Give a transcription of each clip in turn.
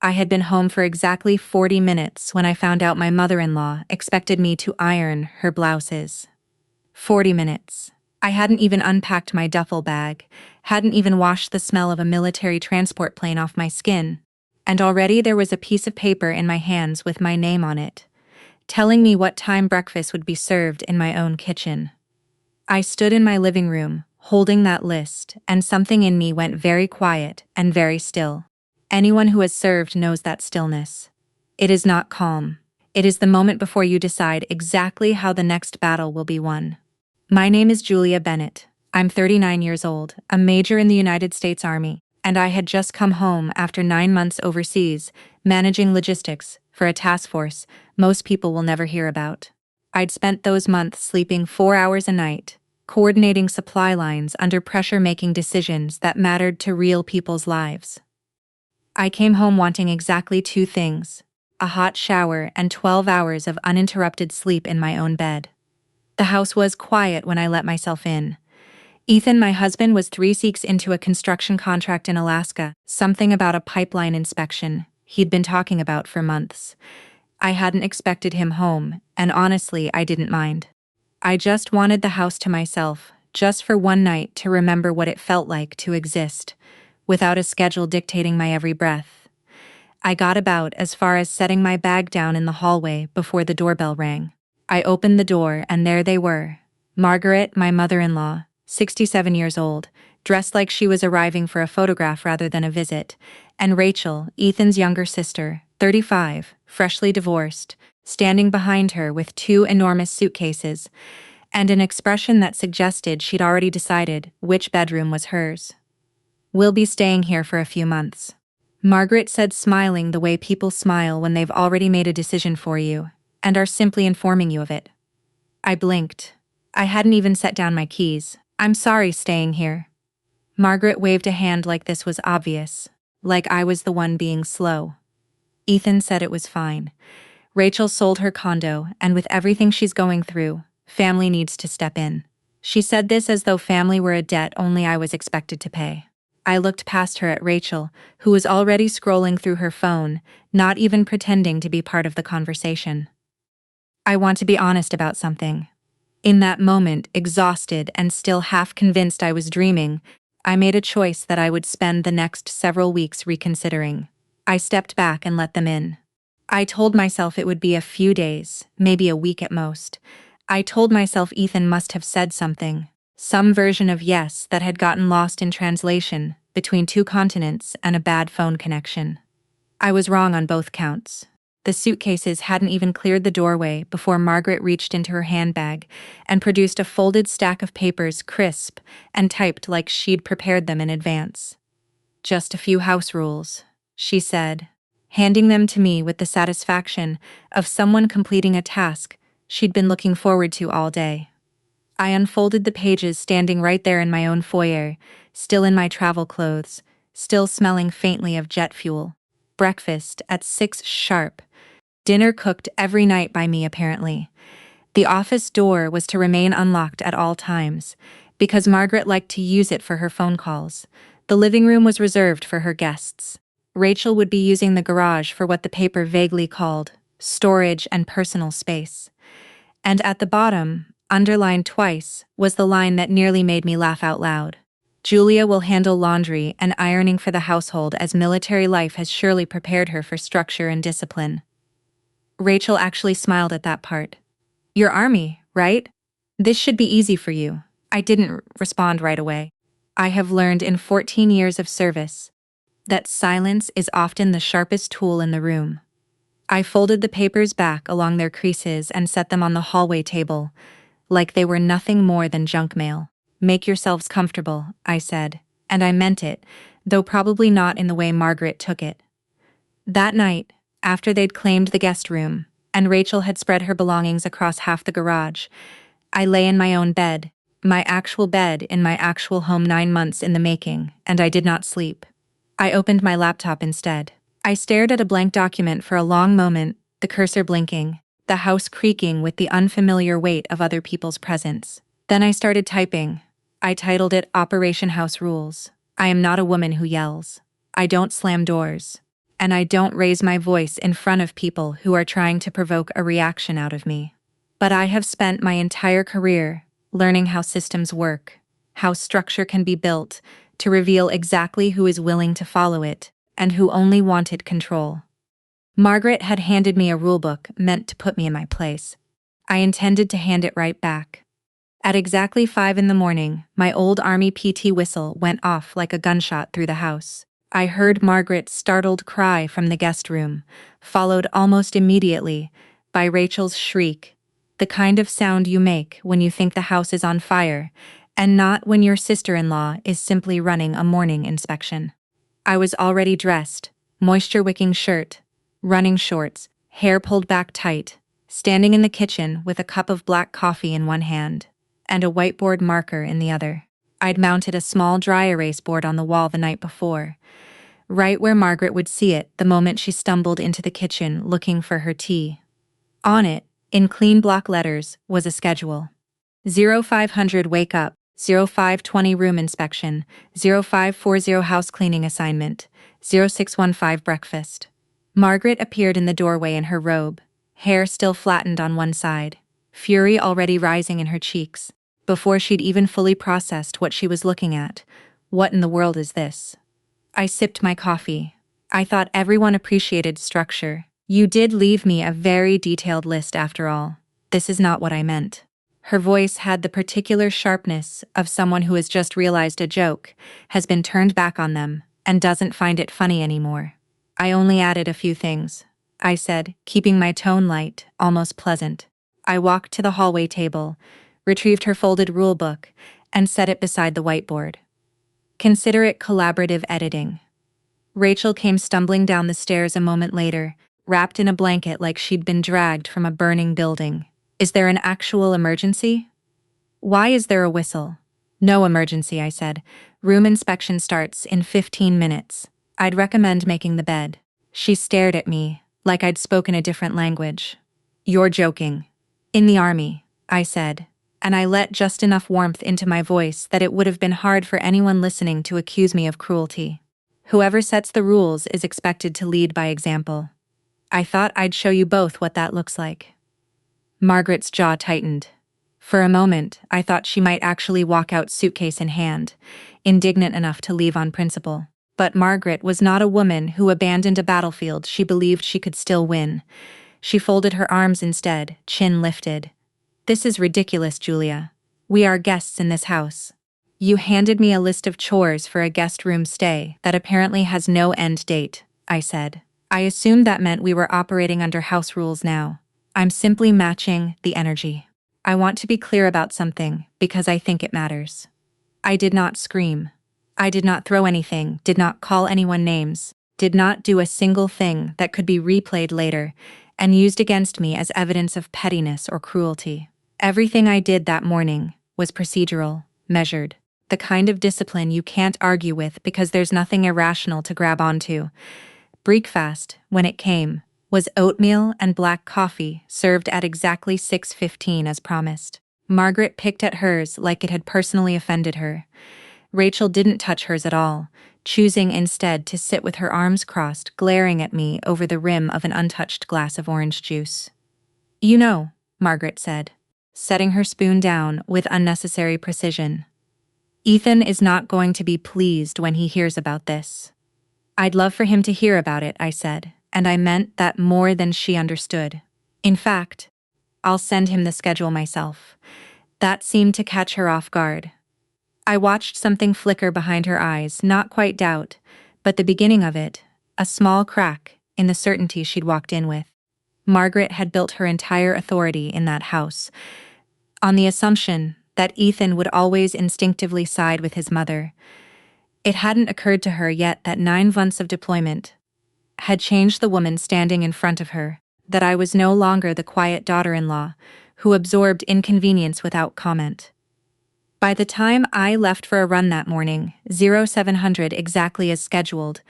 I had been home for exactly 40 minutes when I found out my mother-in-law expected me to iron her blouses. 40 minutes. I hadn't even unpacked my duffel bag, hadn't even washed the smell of a military transport plane off my skin, and already there was a piece of paper in my hands with my name on it, telling me what time breakfast would be served in my own kitchen. I stood in my living room, holding that list, and something in me went very quiet and very still. Anyone who has served knows that stillness. It is not calm. It is the moment before you decide exactly how the next battle will be won. My name is Julia Bennett. I'm 39 years old, a major in the United States Army, and I had just come home after 9 months overseas, managing logistics for a task force most people will never hear about. I'd spent those months sleeping 4 hours a night, coordinating supply lines under pressure, making decisions that mattered to real people's lives. I came home wanting exactly 2 things: a hot shower and 12 hours of uninterrupted sleep in my own bed. The house was quiet when I let myself in. Ethan, my husband, was 3 weeks into a construction contract in Alaska, something about a pipeline inspection he'd been talking about for months. I hadn't expected him home, and honestly, I didn't mind. I just wanted the house to myself, just for one night to remember what it felt like to exist, without a schedule dictating my every breath. I got about as far as setting my bag down in the hallway before the doorbell rang. I opened the door and there they were. Margaret, my mother-in-law, 67 years old, dressed like she was arriving for a photograph rather than a visit, and Rachel, Ethan's younger sister, 35, freshly divorced, standing behind her with 2 enormous suitcases, and an expression that suggested she'd already decided which bedroom was hers. "We'll be staying here for a few months," Margaret said, smiling the way people smile when they've already made a decision for you, and are simply informing you of it. I blinked. I hadn't even set down my keys. "I'm sorry, staying here." Margaret waved a hand like this was obvious, like I was the one being slow. Ethan said it was fine. Rachel sold her condo, and with everything she's going through, family needs to step in. She said this as though family were a debt only I was expected to pay. I looked past her at Rachel, who was already scrolling through her phone, not even pretending to be part of the conversation. "I want to be honest about something." In that moment, exhausted and still half convinced I was dreaming, I made a choice that I would spend the next several weeks reconsidering. I stepped back and let them in. I told myself it would be a few days, maybe a week at most. I told myself Ethan must have said something, some version of yes that had gotten lost in translation, between 2 continents and a bad phone connection. I was wrong on both counts. The suitcases hadn't even cleared the doorway before Margaret reached into her handbag and produced a folded stack of papers, crisp and typed like she'd prepared them in advance. "Just a few house rules," she said, handing them to me with the satisfaction of someone completing a task she'd been looking forward to all day. I unfolded the pages, standing right there in my own foyer, still in my travel clothes, still smelling faintly of jet fuel. Breakfast at 6 sharp. Dinner cooked every night by me, apparently. The office door was to remain unlocked at all times, because Margaret liked to use it for her phone calls. The living room was reserved for her guests. Rachel would be using the garage for what the paper vaguely called storage and personal space. And at the bottom, underlined twice, was the line that nearly made me laugh out loud. "Julia will handle laundry and ironing for the household, as military life has surely prepared her for structure and discipline." Rachel actually smiled at that part. "You're Army, right? This should be easy for you." I didn't respond right away. I have learned in 14 years of service that silence is often the sharpest tool in the room. I folded the papers back along their creases and set them on the hallway table, like they were nothing more than junk mail. "Make yourselves comfortable," I said, and I meant it, though probably not in the way Margaret took it. That night, after they'd claimed the guest room, and Rachel had spread her belongings across half the garage, I lay in my own bed, my actual bed in my actual home, 9 months in the making, and I did not sleep. I opened my laptop instead. I stared at a blank document for a long moment, the cursor blinking, the house creaking with the unfamiliar weight of other people's presence. Then I started typing. I titled it Operation House Rules. I am not a woman who yells. I don't slam doors. and I don't raise my voice in front of people who are trying to provoke a reaction out of me. But I have spent my entire career learning how systems work, how structure can be built to reveal exactly who is willing to follow it and who only wanted control. Margaret had handed me a rulebook meant to put me in my place. I intended to hand it right back. At exactly 5 in the morning, my old army PT whistle went off like a gunshot through the house. I heard Margaret's startled cry from the guest room, followed almost immediately by Rachel's shriek, the kind of sound you make when you think the house is on fire, and not when your sister-in-law is simply running a morning inspection. I was already dressed, moisture-wicking shirt, running shorts, hair pulled back tight, standing in the kitchen with a cup of black coffee in one hand and a whiteboard marker in the other. I'd mounted a small dry erase board on the wall the night before, right where Margaret would see it the moment she stumbled into the kitchen looking for her tea. On it, in clean block letters, was a schedule. 0500 wake up, 0520 room inspection, 0540 house cleaning assignment, 0615 breakfast. Margaret appeared in the doorway in her robe, hair still flattened on one side, fury already rising in her cheeks. Before she'd even fully processed what she was looking at. What in the world is this? I sipped my coffee. I thought everyone appreciated structure. You did leave me a very detailed list after all. This is not what I meant. Her voice had the particular sharpness of someone who has just realized a joke has been turned back on them and doesn't find it funny anymore. I only added a few things, I said, keeping my tone light, almost pleasant. I walked to the hallway table, retrieved her folded rulebook, and set it beside the whiteboard. Consider it collaborative editing. Rachel came stumbling down the stairs a moment later, wrapped in a blanket like she'd been dragged from a burning building. Is there an actual emergency? Why is there a whistle? No emergency, I said. Room inspection starts in 15 minutes. I'd recommend making the bed. She stared at me, like I'd spoken a different language. You're joking. In the army, I said, and I let just enough warmth into my voice that it would have been hard for anyone listening to accuse me of cruelty. Whoever sets the rules is expected to lead by example. I thought I'd show you both what that looks like. Margaret's jaw tightened. For a moment, I thought she might actually walk out suitcase in hand, indignant enough to leave on principle. But Margaret was not a woman who abandoned a battlefield she believed she could still win. She folded her arms instead, chin lifted. This is ridiculous, Julia. We are guests in this house. You handed me a list of chores for a guest room stay that apparently has no end date, I said. I assumed that meant we were operating under house rules now. I'm simply matching the energy. I want to be clear about something because I think it matters. I did not scream. I did not throw anything, did not call anyone names, did not do a single thing that could be replayed later and used against me as evidence of pettiness or cruelty. Everything I did that morning was procedural, measured, the kind of discipline you can't argue with because there's nothing irrational to grab onto. Breakfast, when it came, was oatmeal and black coffee served at exactly 6:15 as promised. Margaret picked at hers like it had personally offended her. Rachel didn't touch hers at all, choosing instead to sit with her arms crossed, glaring at me over the rim of an untouched glass of orange juice. You know, Margaret said, setting her spoon down with unnecessary precision. Ethan is not going to be pleased when he hears about this. I'd love for him to hear about it, I said, and I meant that more than she understood. In fact, I'll send him the schedule myself. That seemed to catch her off guard. I watched something flicker behind her eyes, not quite doubt, but the beginning of it, a small crack in the certainty she'd walked in with. Margaret had built her entire authority in that house, on the assumption that Ethan would always instinctively side with his mother. It hadn't occurred to her yet that 9 months of deployment had changed the woman standing in front of her, that I was no longer the quiet daughter-in-law who absorbed inconvenience without comment. By the time I left for a run that morning, 0700 exactly as scheduled,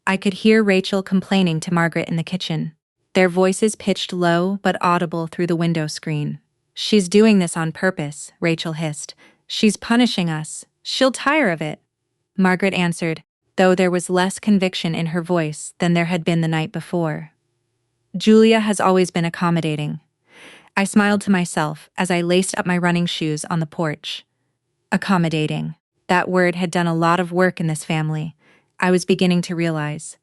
I could hear Rachel complaining to Margaret in the kitchen, their voices pitched low but audible through the window screen. She's doing this on purpose, Rachel hissed. She's punishing us. She'll tire of it. Margaret answered, though there was less conviction in her voice than there had been the night before. Julia has always been accommodating. I smiled to myself as I laced up my running shoes on the porch. Accommodating. That word had done a lot of work in this family, I was beginning to realize.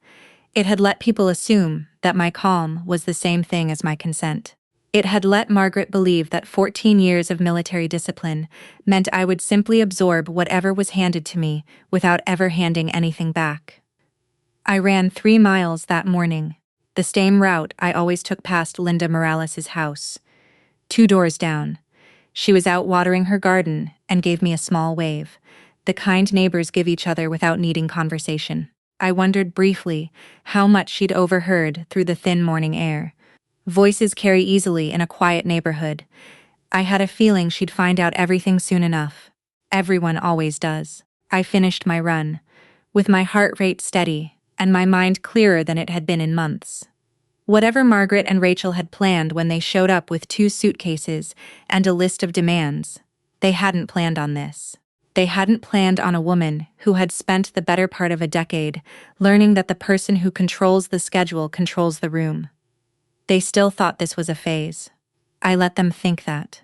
It had let people assume that my calm was the same thing as my consent. It had let Margaret believe that 14 years of military discipline meant I would simply absorb whatever was handed to me without ever handing anything back. I ran 3 miles that morning, the same route I always took past Linda Morales' house. 2 doors down. She was out watering her garden and gave me a small wave, the kind neighbors give each other without needing conversation. I wondered briefly how much she'd overheard through the thin morning air. Voices carry easily in a quiet neighborhood. I had a feeling she'd find out everything soon enough. Everyone always does. I finished my run, with my heart rate steady and my mind clearer than it had been in months. Whatever Margaret and Rachel had planned when they showed up with 2 suitcases and a list of demands, they hadn't planned on this. They hadn't planned on a woman who had spent the better part of a decade learning that the person who controls the schedule controls the room. They still thought this was a phase. I let them think that.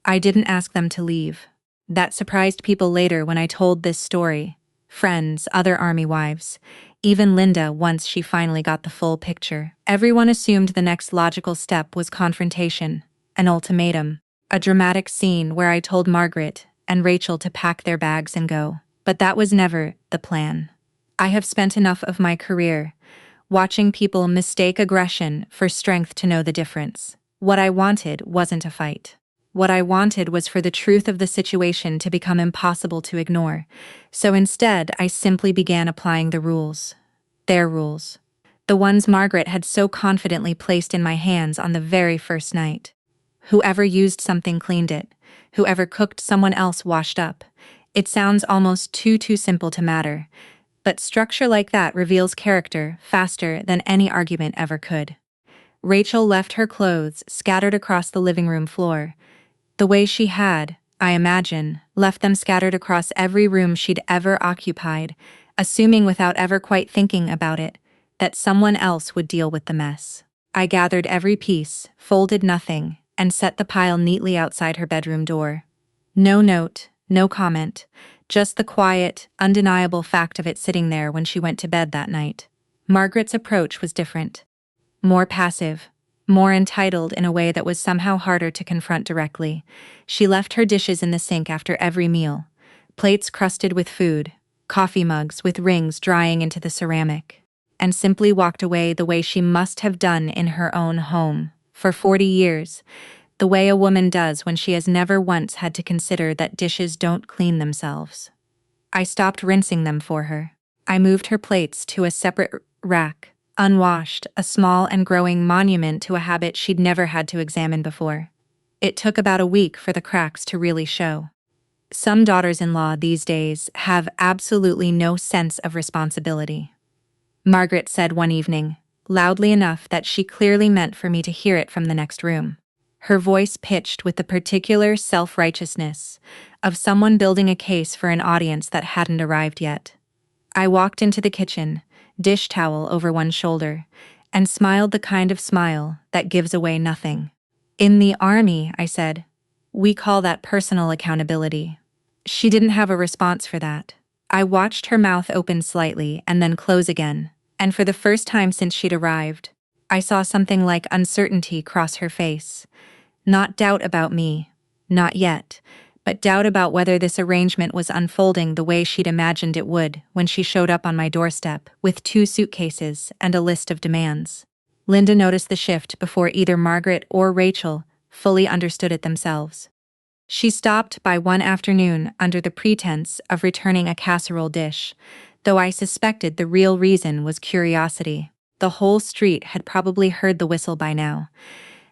I didn't ask them to leave. That surprised people later when I told this story. Friends, other army wives, even Linda once she finally got the full picture. Everyone assumed the next logical step was confrontation, an ultimatum, a dramatic scene where I told Margaret and Rachel to pack their bags and go. But that was never the plan. I have spent enough of my career watching people mistake aggression for strength to know the difference. What I wanted wasn't a fight. What I wanted was for the truth of the situation to become impossible to ignore. So instead, I simply began applying the rules. Their rules. The ones Margaret had so confidently placed in my hands on the very first night. Whoever used something cleaned it. Whoever cooked someone else washed up. It sounds almost too simple to matter. But structure like that reveals character faster than any argument ever could. Rachel left her clothes scattered across the living room floor, the way she had, I imagine, left them scattered across every room she'd ever occupied, assuming without ever quite thinking about it, that someone else would deal with the mess. I gathered every piece, folded nothing, and set the pile neatly outside her bedroom door. No note, no comment. Just the quiet, undeniable fact of it sitting there when she went to bed that night. Margaret's approach was different. More passive, more entitled in a way that was somehow harder to confront directly. She left her dishes in the sink after every meal, plates crusted with food, coffee mugs with rings drying into the ceramic, and simply walked away the way she must have done in her own home, for 40 years. The way a woman does when she has never once had to consider that dishes don't clean themselves. I stopped rinsing them for her. I moved her plates to a separate rack, unwashed, a small and growing monument to a habit she'd never had to examine before. It took about a week for the cracks to really show. Some daughters-in-law these days have absolutely no sense of responsibility. Margaret said one evening, loudly enough that she clearly meant for me to hear it from the next room. Her voice pitched with the particular self-righteousness of someone building a case for an audience that hadn't arrived yet. I walked into the kitchen, dish towel over one shoulder, and smiled the kind of smile that gives away nothing. In the army, I said, we call that personal accountability. She didn't have a response for that. I watched her mouth open slightly and then close again, and for the first time since she'd arrived, I saw something like uncertainty cross her face. Not doubt about me, not yet, but doubt about whether this arrangement was unfolding the way she'd imagined it would when she showed up on my doorstep with 2 suitcases and a list of demands. Linda noticed the shift before either Margaret or Rachel fully understood it themselves. She stopped by one afternoon under the pretense of returning a casserole dish, though I suspected the real reason was curiosity. The whole street had probably heard the whistle by now,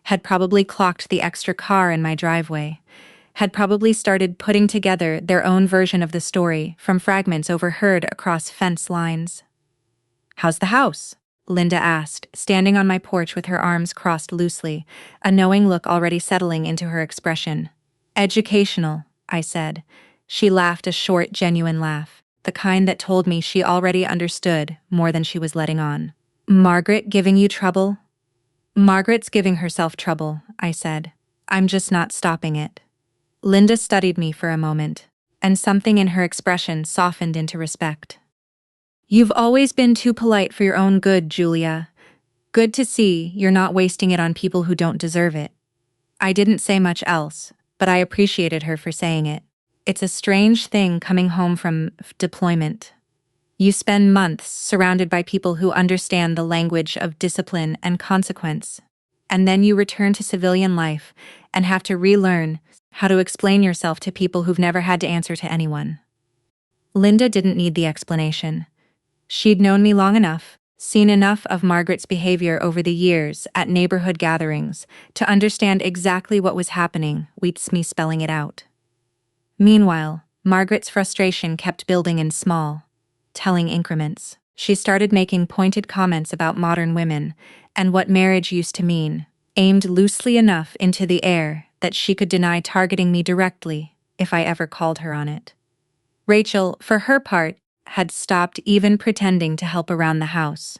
had probably clocked the extra car in my driveway, had probably started putting together their own version of the story from fragments overheard across fence lines. "How's the house?" Linda asked, standing on my porch with her arms crossed loosely, a knowing look already settling into her expression. "Educational," I said. She laughed a short, genuine laugh. the kind that told me she already understood more than she was letting on. Margaret giving you trouble? Margaret's giving herself trouble, I said. I'm just not stopping it. Linda studied me for a moment, and something in her expression softened into respect. You've always been too polite for your own good, Julia. Good to see you're not wasting it on people who don't deserve it. I didn't say much else, but I appreciated her for saying it. It's a strange thing coming home from deployment. You spend months surrounded by people who understand the language of discipline and consequence, and then you return to civilian life and have to relearn how to explain yourself to people who've never had to answer to anyone. Linda didn't need the explanation. She'd known me long enough, seen enough of Margaret's behavior over the years at neighborhood gatherings to understand exactly what was happening without me spelling it out. Meanwhile, Margaret's frustration kept building in small, telling increments. She started making pointed comments about modern women and what marriage used to mean, aimed loosely enough into the air that she could deny targeting me directly if I ever called her on it. Rachel, for her part, had stopped even pretending to help around the house,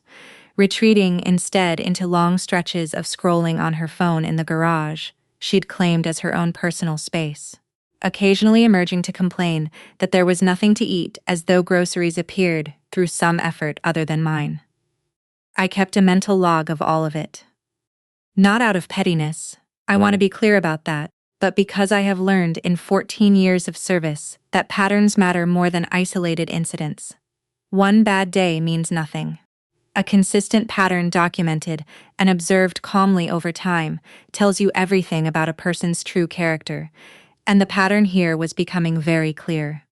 retreating instead into long stretches of scrolling on her phone in the garage she'd claimed as her own personal space, occasionally emerging to complain that there was nothing to eat as though groceries appeared through some effort other than mine. I kept a mental log of all of it. Not out of pettiness, I want to be clear about that, but because I have learned in 14 years of service that patterns matter more than isolated incidents. One bad day means nothing. A consistent pattern documented and observed calmly over time tells you everything about a person's true character, and the pattern here was becoming very clear.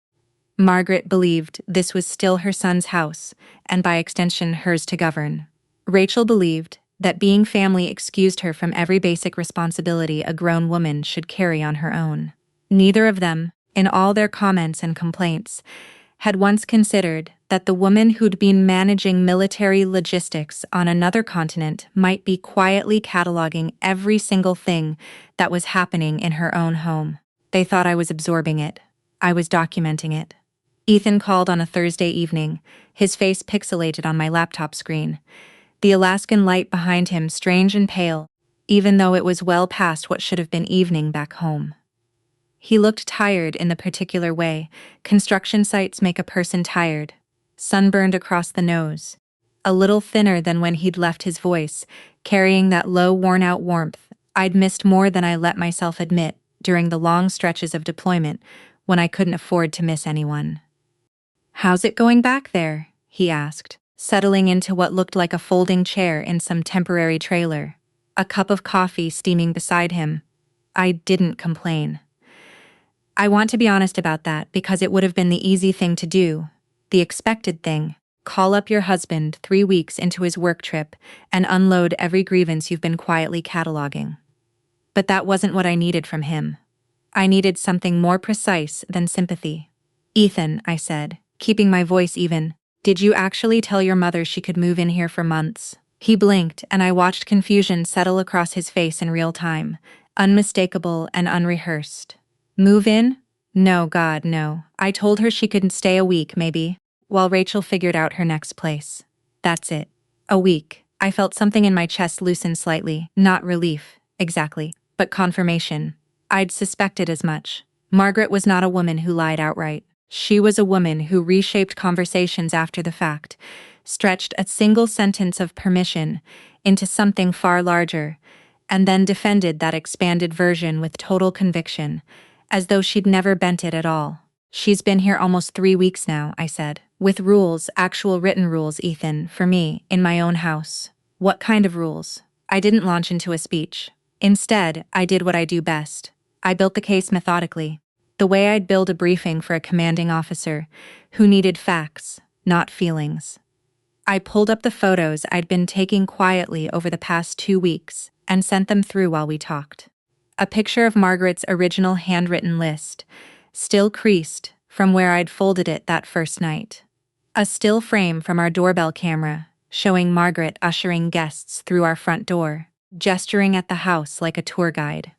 Margaret believed this was still her son's house, and by extension hers to govern. Rachel believed that being family excused her from every basic responsibility a grown woman should carry on her own. Neither of them, in all their comments and complaints, had once considered that the woman who'd been managing military logistics on another continent might be quietly cataloging every single thing that was happening in her own home. They thought I was absorbing it. I was documenting it. Ethan called on a Thursday evening, his face pixelated on my laptop screen, the Alaskan light behind him strange and pale, even though it was well past what should have been evening back home. He looked tired in the particular way construction sites make a person tired, sunburned across the nose, a little thinner than when he'd left his voice, carrying that low, worn-out warmth I'd missed more than I let myself admit during the long stretches of deployment when I couldn't afford to miss anyone. "How's it going back there?" he asked, settling into what looked like a folding chair in some temporary trailer, a cup of coffee steaming beside him. I didn't complain. I want to be honest about that because it would have been the easy thing to do, the expected thing. Call up your husband 3 weeks into his work trip and unload every grievance you've been quietly cataloging. But that wasn't what I needed from him. I needed something more precise than sympathy. "Ethan," I said, keeping my voice even, "did you actually tell your mother she could move in here for months?" He blinked, and I watched confusion settle across his face in real time, unmistakable and unrehearsed. "Move in? No, God, no. I told her she couldn't stay a week, maybe, while Rachel figured out her next place. That's it. A week." I felt something in my chest loosen slightly, not relief, exactly, but confirmation. I'd suspected as much. Margaret was not a woman who lied outright. She was a woman who reshaped conversations after the fact, stretched a single sentence of permission into something far larger, and then defended that expanded version with total conviction, as though she'd never bent it at all. "She's been here almost 3 weeks now," I said. "With rules, actual written rules, Ethan, for me, in my own house." "What kind of rules?" I didn't launch into a speech. Instead, I did what I do best. I built the case methodically, the way I'd build a briefing for a commanding officer who needed facts, not feelings. I pulled up the photos I'd been taking quietly over the past 2 weeks and sent them through while we talked. A picture of Margaret's original handwritten list, still creased from where I'd folded it that first night. A still frame from our doorbell camera, showing Margaret ushering guests through our front door, gesturing at the house like a tour guide.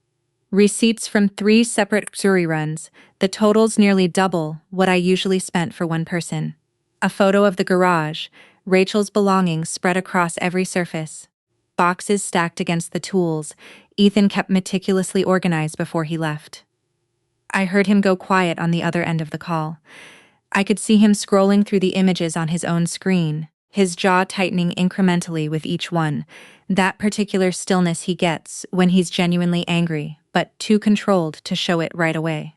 Receipts from 3 separate grocery runs, the totals nearly double what I usually spent for one person. A photo of the garage, Rachel's belongings spread across every surface. Boxes stacked against the tools, Ethan kept meticulously organized before he left. I heard him go quiet on the other end of the call. I could see him scrolling through the images on his own screen, his jaw tightening incrementally with each one, that particular stillness he gets when he's genuinely angry, but too controlled to show it right away.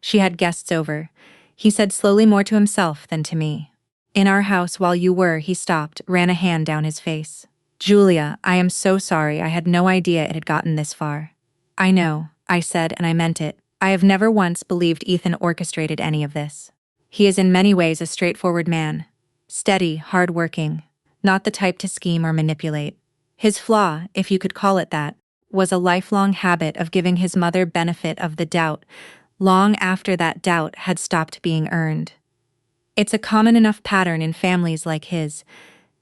She had guests over. He said slowly, more to himself than to me. In our house while you were, he stopped, ran a hand down his face. Julia, I am so sorry, I had no idea it had gotten this far. I know, I said, and I meant it. I have never once believed Ethan orchestrated any of this. He is in many ways a straightforward man. Steady, hard-working. Not the type to scheme or manipulate. His flaw, if you could call it that, was a lifelong habit of giving his mother benefit of the doubt, long after that doubt had stopped being earned. It's a common enough pattern in families like his.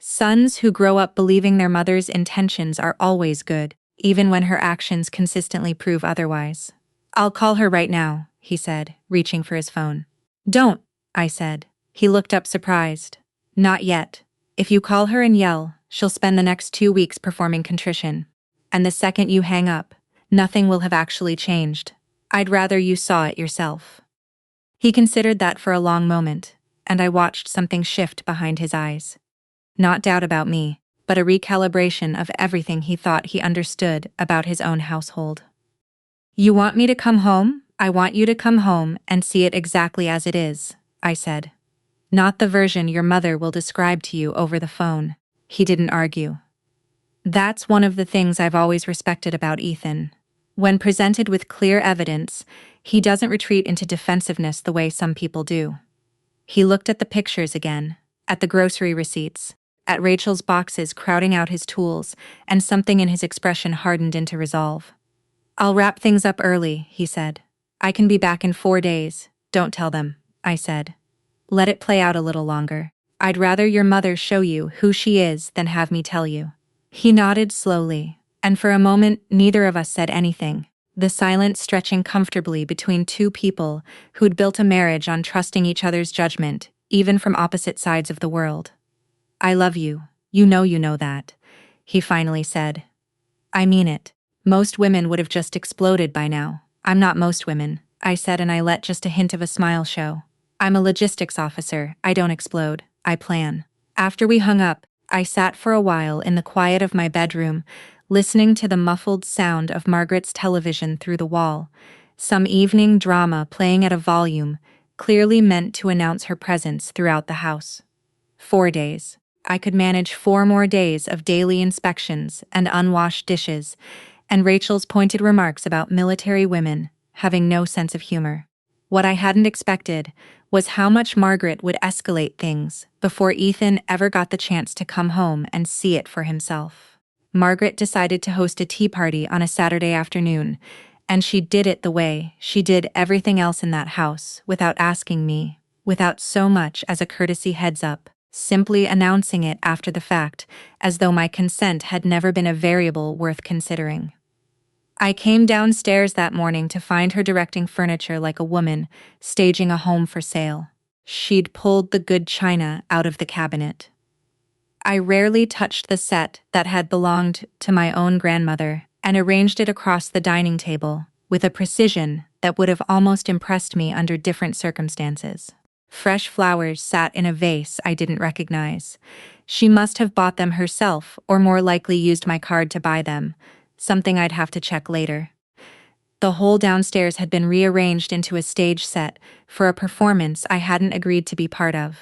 Sons who grow up believing their mother's intentions are always good, even when her actions consistently prove otherwise. I'll call her right now, he said, reaching for his phone. Don't, I said. He looked up surprised. Not yet. If you call her and yell, she'll spend the next 2 weeks performing contrition. And the second you hang up, nothing will have actually changed. I'd rather you saw it yourself. He considered that for a long moment, and I watched something shift behind his eyes. Not doubt about me, but a recalibration of everything he thought he understood about his own household. You want me to come home? I want you to come home and see it exactly as it is, I said. Not the version your mother will describe to you over the phone. He didn't argue. That's one of the things I've always respected about Ethan. When presented with clear evidence, he doesn't retreat into defensiveness the way some people do. He looked at the pictures again, at the grocery receipts, at Rachel's boxes crowding out his tools, and something in his expression hardened into resolve. I'll wrap things up early, he said. I can be back in 4 days. Don't tell them, I said. Let it play out a little longer. I'd rather your mother show you who she is than have me tell you. He nodded slowly, and for a moment neither of us said anything, the silence stretching comfortably between two people who'd built a marriage on trusting each other's judgment, even from opposite sides of the world. I love you. You know that, he finally said. I mean it. Most women would have just exploded by now. I'm not most women, I said, and I let just a hint of a smile show. I'm a logistics officer. I don't explode. I plan. After we hung up, I sat for a while in the quiet of my bedroom, listening to the muffled sound of Margaret's television through the wall, some evening drama playing at a volume clearly meant to announce her presence throughout the house. 4 days. I could manage 4 more days of daily inspections and unwashed dishes, and Rachel's pointed remarks about military women having no sense of humor. What I hadn't expected was how much Margaret would escalate things before Ethan ever got the chance to come home and see it for himself. Margaret decided to host a tea party on a Saturday afternoon, and she did it the way she did everything else in that house, without asking me, without so much as a courtesy heads-up, simply announcing it after the fact, as though my consent had never been a variable worth considering. I came downstairs that morning to find her directing furniture like a woman, staging a home for sale. She'd pulled the good china out of the cabinet. I rarely touched the set that had belonged to my own grandmother and arranged it across the dining table with a precision that would have almost impressed me under different circumstances. Fresh flowers sat in a vase I didn't recognize. She must have bought them herself, or more likely used my card to buy them, something I'd have to check later. The whole downstairs had been rearranged into a stage set for a performance I hadn't agreed to be part of.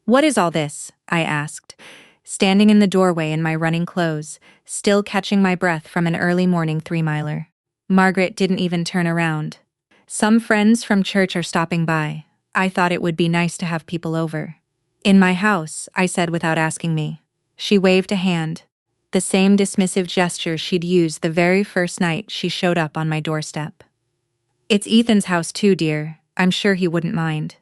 What is all this? I asked, standing in the doorway in my running clothes, still catching my breath from an early morning 3-miler. Margaret didn't even turn around. Some friends from church are stopping by. I thought it would be nice to have people over. In my house, I said without asking me. She waved a hand, the same dismissive gesture she'd used the very first night she showed up on my doorstep. It's Ethan's house too, dear. I'm sure he wouldn't mind.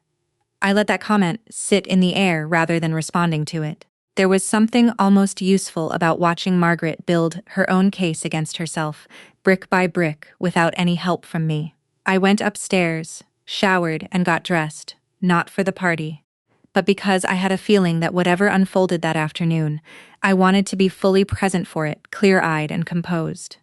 I let that comment sit in the air rather than responding to it. There was something almost useful about watching Margaret build her own case against herself, brick by brick, without any help from me. I went upstairs, showered, and got dressed, not for the party, but because I had a feeling that whatever unfolded that afternoon, I wanted to be fully present for it, clear-eyed and composed.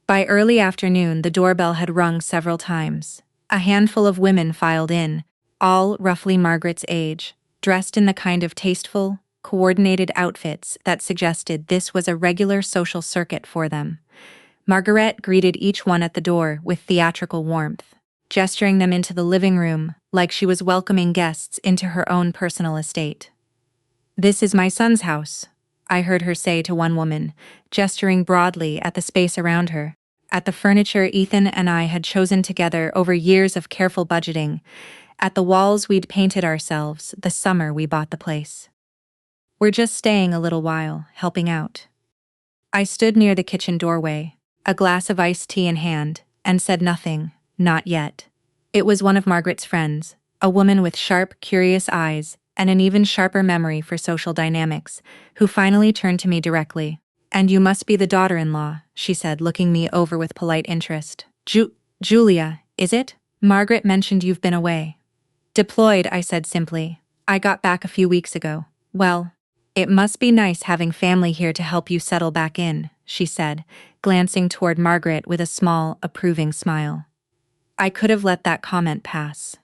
By early afternoon, the doorbell had rung several times. A handful of women filed in, all roughly Margaret's age, dressed in the kind of tasteful, coordinated outfits that suggested this was a regular social circuit for them. Margaret greeted each one at the door with theatrical warmth, gesturing them into the living room like she was welcoming guests into her own personal estate. "This is my son's house," I heard her say to one woman, gesturing broadly at the space around her, at the furniture Ethan and I had chosen together over years of careful budgeting, at the walls we'd painted ourselves the summer we bought the place. "We're just staying a little while, helping out." I stood near the kitchen doorway, a glass of iced tea in hand, and said nothing, not yet. It was one of Margaret's friends, a woman with sharp, curious eyes and an even sharper memory for social dynamics, who finally turned to me directly. "And you must be the daughter-in-law," she said, looking me over with polite interest. Julia, is it? Margaret mentioned you've been away." "Deployed," I said simply. "I got back a few weeks ago." "Well, it must be nice having family here to help you settle back in," she said, glancing toward Margaret with a small, approving smile. I could have let that comment pass.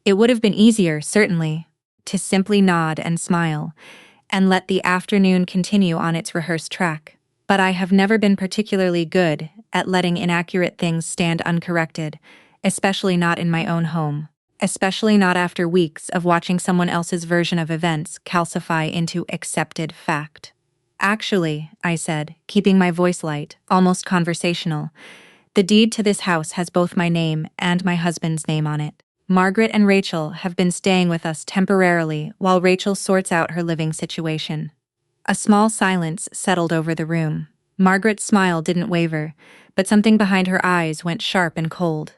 It would have been easier, certainly, to simply nod and smile, and let the afternoon continue on its rehearsed track. But I have never been particularly good at letting inaccurate things stand uncorrected, especially not in my own home, especially not after weeks of watching someone else's version of events calcify into accepted fact. "Actually," I said, keeping my voice light, almost conversational, "the deed to this house has both my name and my husband's name on it. Margaret and Rachel have been staying with us temporarily while Rachel sorts out her living situation." A small silence settled over the room. Margaret's smile didn't waver, but something behind her eyes went sharp and cold.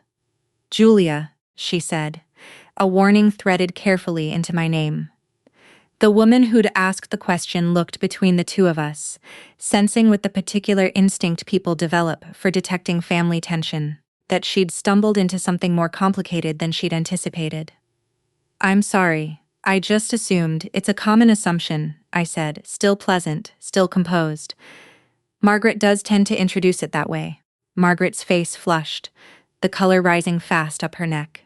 "Julia," she said, a warning threaded carefully into my name. The woman who'd asked the question looked between the two of us, sensing with the particular instinct people develop for detecting family tension, that she'd stumbled into something more complicated than she'd anticipated. "I'm sorry. I just assumed. It's a common assumption," I said, still pleasant, still composed. "Margaret does tend to introduce it that way." Margaret's face flushed, the color rising fast up her neck.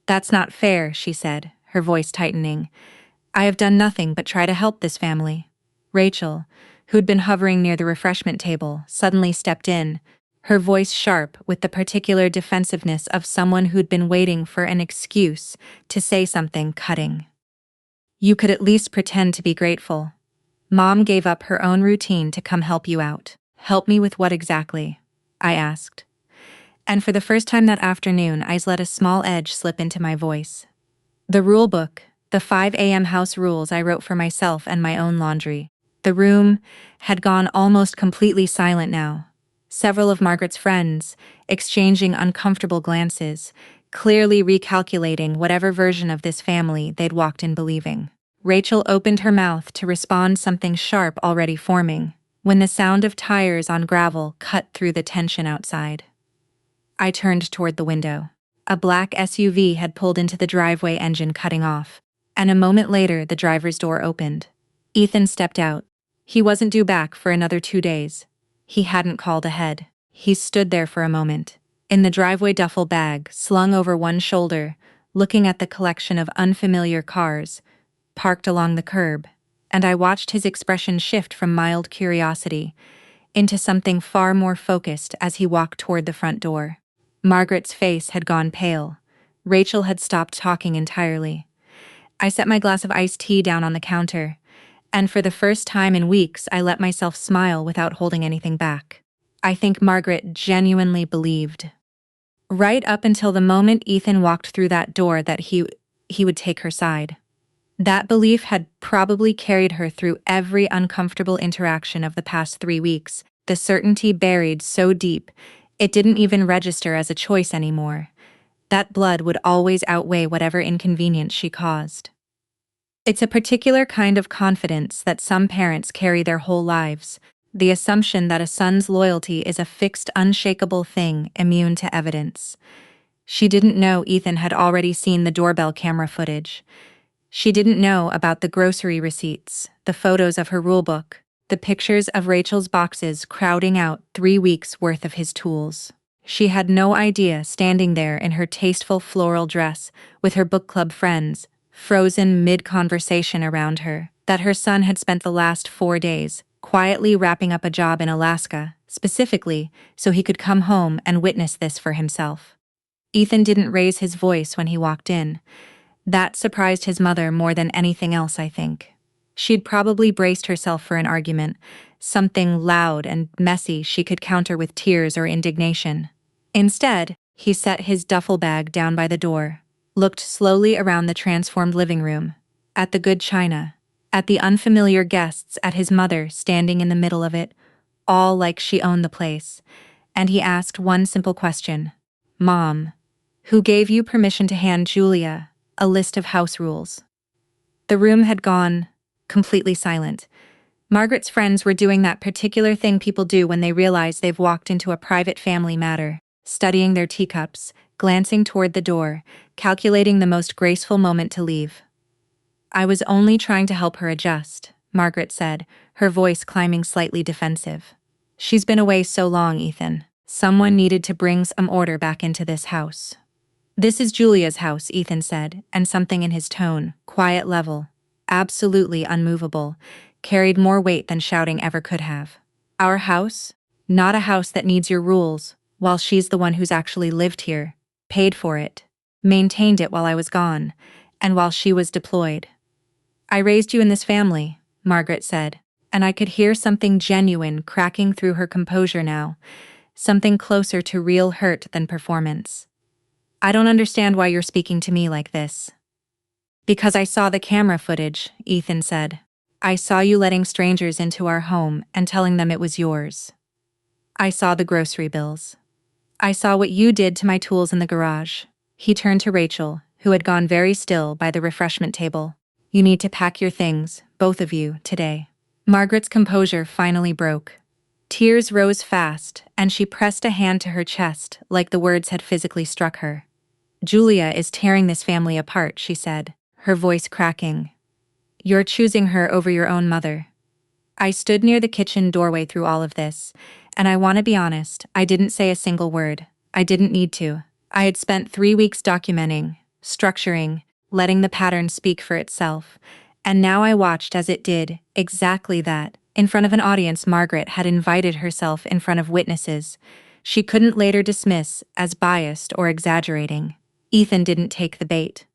"That's not fair," she said, her voice tightening. "I have done nothing but try to help this family." Rachel, who'd been hovering near the refreshment table, suddenly stepped in, her voice sharp with the particular defensiveness of someone who'd been waiting for an excuse to say something cutting. "You could at least pretend to be grateful. Mom gave up her own routine to come help you out." "Help me with what exactly?" I asked. And for the first time that afternoon, I let a small edge slip into my voice. "The rule book, the 5 a.m. house rules I wrote for myself and my own laundry." The room had gone almost completely silent now. Several of Margaret's friends, exchanging uncomfortable glances, clearly recalculating whatever version of this family they'd walked in believing. Rachel opened her mouth to respond, something sharp already forming, when the sound of tires on gravel cut through the tension outside. I turned toward the window. A black SUV had pulled into the driveway, engine cutting off, and a moment later the driver's door opened. Ethan stepped out. He wasn't due back for another 2 days. He hadn't called ahead. He stood there for a moment, in the driveway, duffel bag slung over one shoulder, looking at the collection of unfamiliar cars parked along the curb, and I watched his expression shift from mild curiosity into something far more focused as he walked toward the front door. Margaret's face had gone pale. Rachel had stopped talking entirely. I set my glass of iced tea down on the counter, and for the first time in weeks I let myself smile without holding anything back. I think Margaret genuinely believed, right up until the moment Ethan walked through that door, that he would take her side. That belief had probably carried her through every uncomfortable interaction of the past 3 weeks, the certainty buried so deep it didn't even register as a choice anymore. That blood would always outweigh whatever inconvenience she caused. It's a particular kind of confidence that some parents carry their whole lives, The assumption that a son's loyalty is a fixed, unshakable thing, immune to evidence. She didn't know Ethan had already seen the doorbell camera footage. She didn't know about the grocery receipts, the photos of her rulebook, the pictures of Rachel's boxes crowding out 3 weeks' worth of his tools. She had no idea, standing there in her tasteful floral dress with her book club friends, frozen mid-conversation around her, that her son had spent the last 4 days quietly wrapping up a job in Alaska, specifically so he could come home and witness this for himself. Ethan didn't raise his voice when he walked in. That surprised his mother more than anything else, I think. She'd probably braced herself for an argument, something loud and messy she could counter with tears or indignation. Instead, he set his duffel bag down by the door, looked slowly around the transformed living room, at the good china, at the unfamiliar guests, at his mother standing in the middle of it, all like she owned the place, and he asked one simple question. "Mom, who gave you permission to hand Julia a list of house rules?" The room had gone completely silent. Margaret's friends were doing that particular thing people do when they realize they've walked into a private family matter, studying their teacups, glancing toward the door, calculating the most graceful moment to leave. "I was only trying to help her adjust," Margaret said, her voice climbing slightly defensive. "She's been away so long, Ethan. Someone needed to bring some order back into this house." "This is Julia's house," Ethan said, and something in his tone, quiet, level, absolutely unmovable, carried more weight than shouting ever could have. "Our house? Not a house that needs your rules, while she's the one who's actually lived here, paid for it, maintained it while I was gone, and while she was deployed." "I raised you in this family," Margaret said, and I could hear something genuine cracking through her composure now, something closer to real hurt than performance. "I don't understand why you're speaking to me like this." "Because I saw the camera footage," Ethan said. "I saw you letting strangers into our home and telling them it was yours. I saw the grocery bills. I saw what you did to my tools in the garage." He turned to Rachel, who had gone very still by the refreshment table. "You need to pack your things, both of you, today." Margaret's composure finally broke. Tears rose fast, and she pressed a hand to her chest like the words had physically struck her. "Julia is tearing this family apart," she said, her voice cracking. "You're choosing her over your own mother." I stood near the kitchen doorway through all of this, and I want to be honest, I didn't say a single word. I didn't need to. I had spent 3 weeks documenting, structuring, letting the pattern speak for itself, and now I watched as it did exactly that, in front of an audience Margaret had invited herself in front of witnesses she couldn't later dismiss as biased or exaggerating. Ethan didn't take the bait.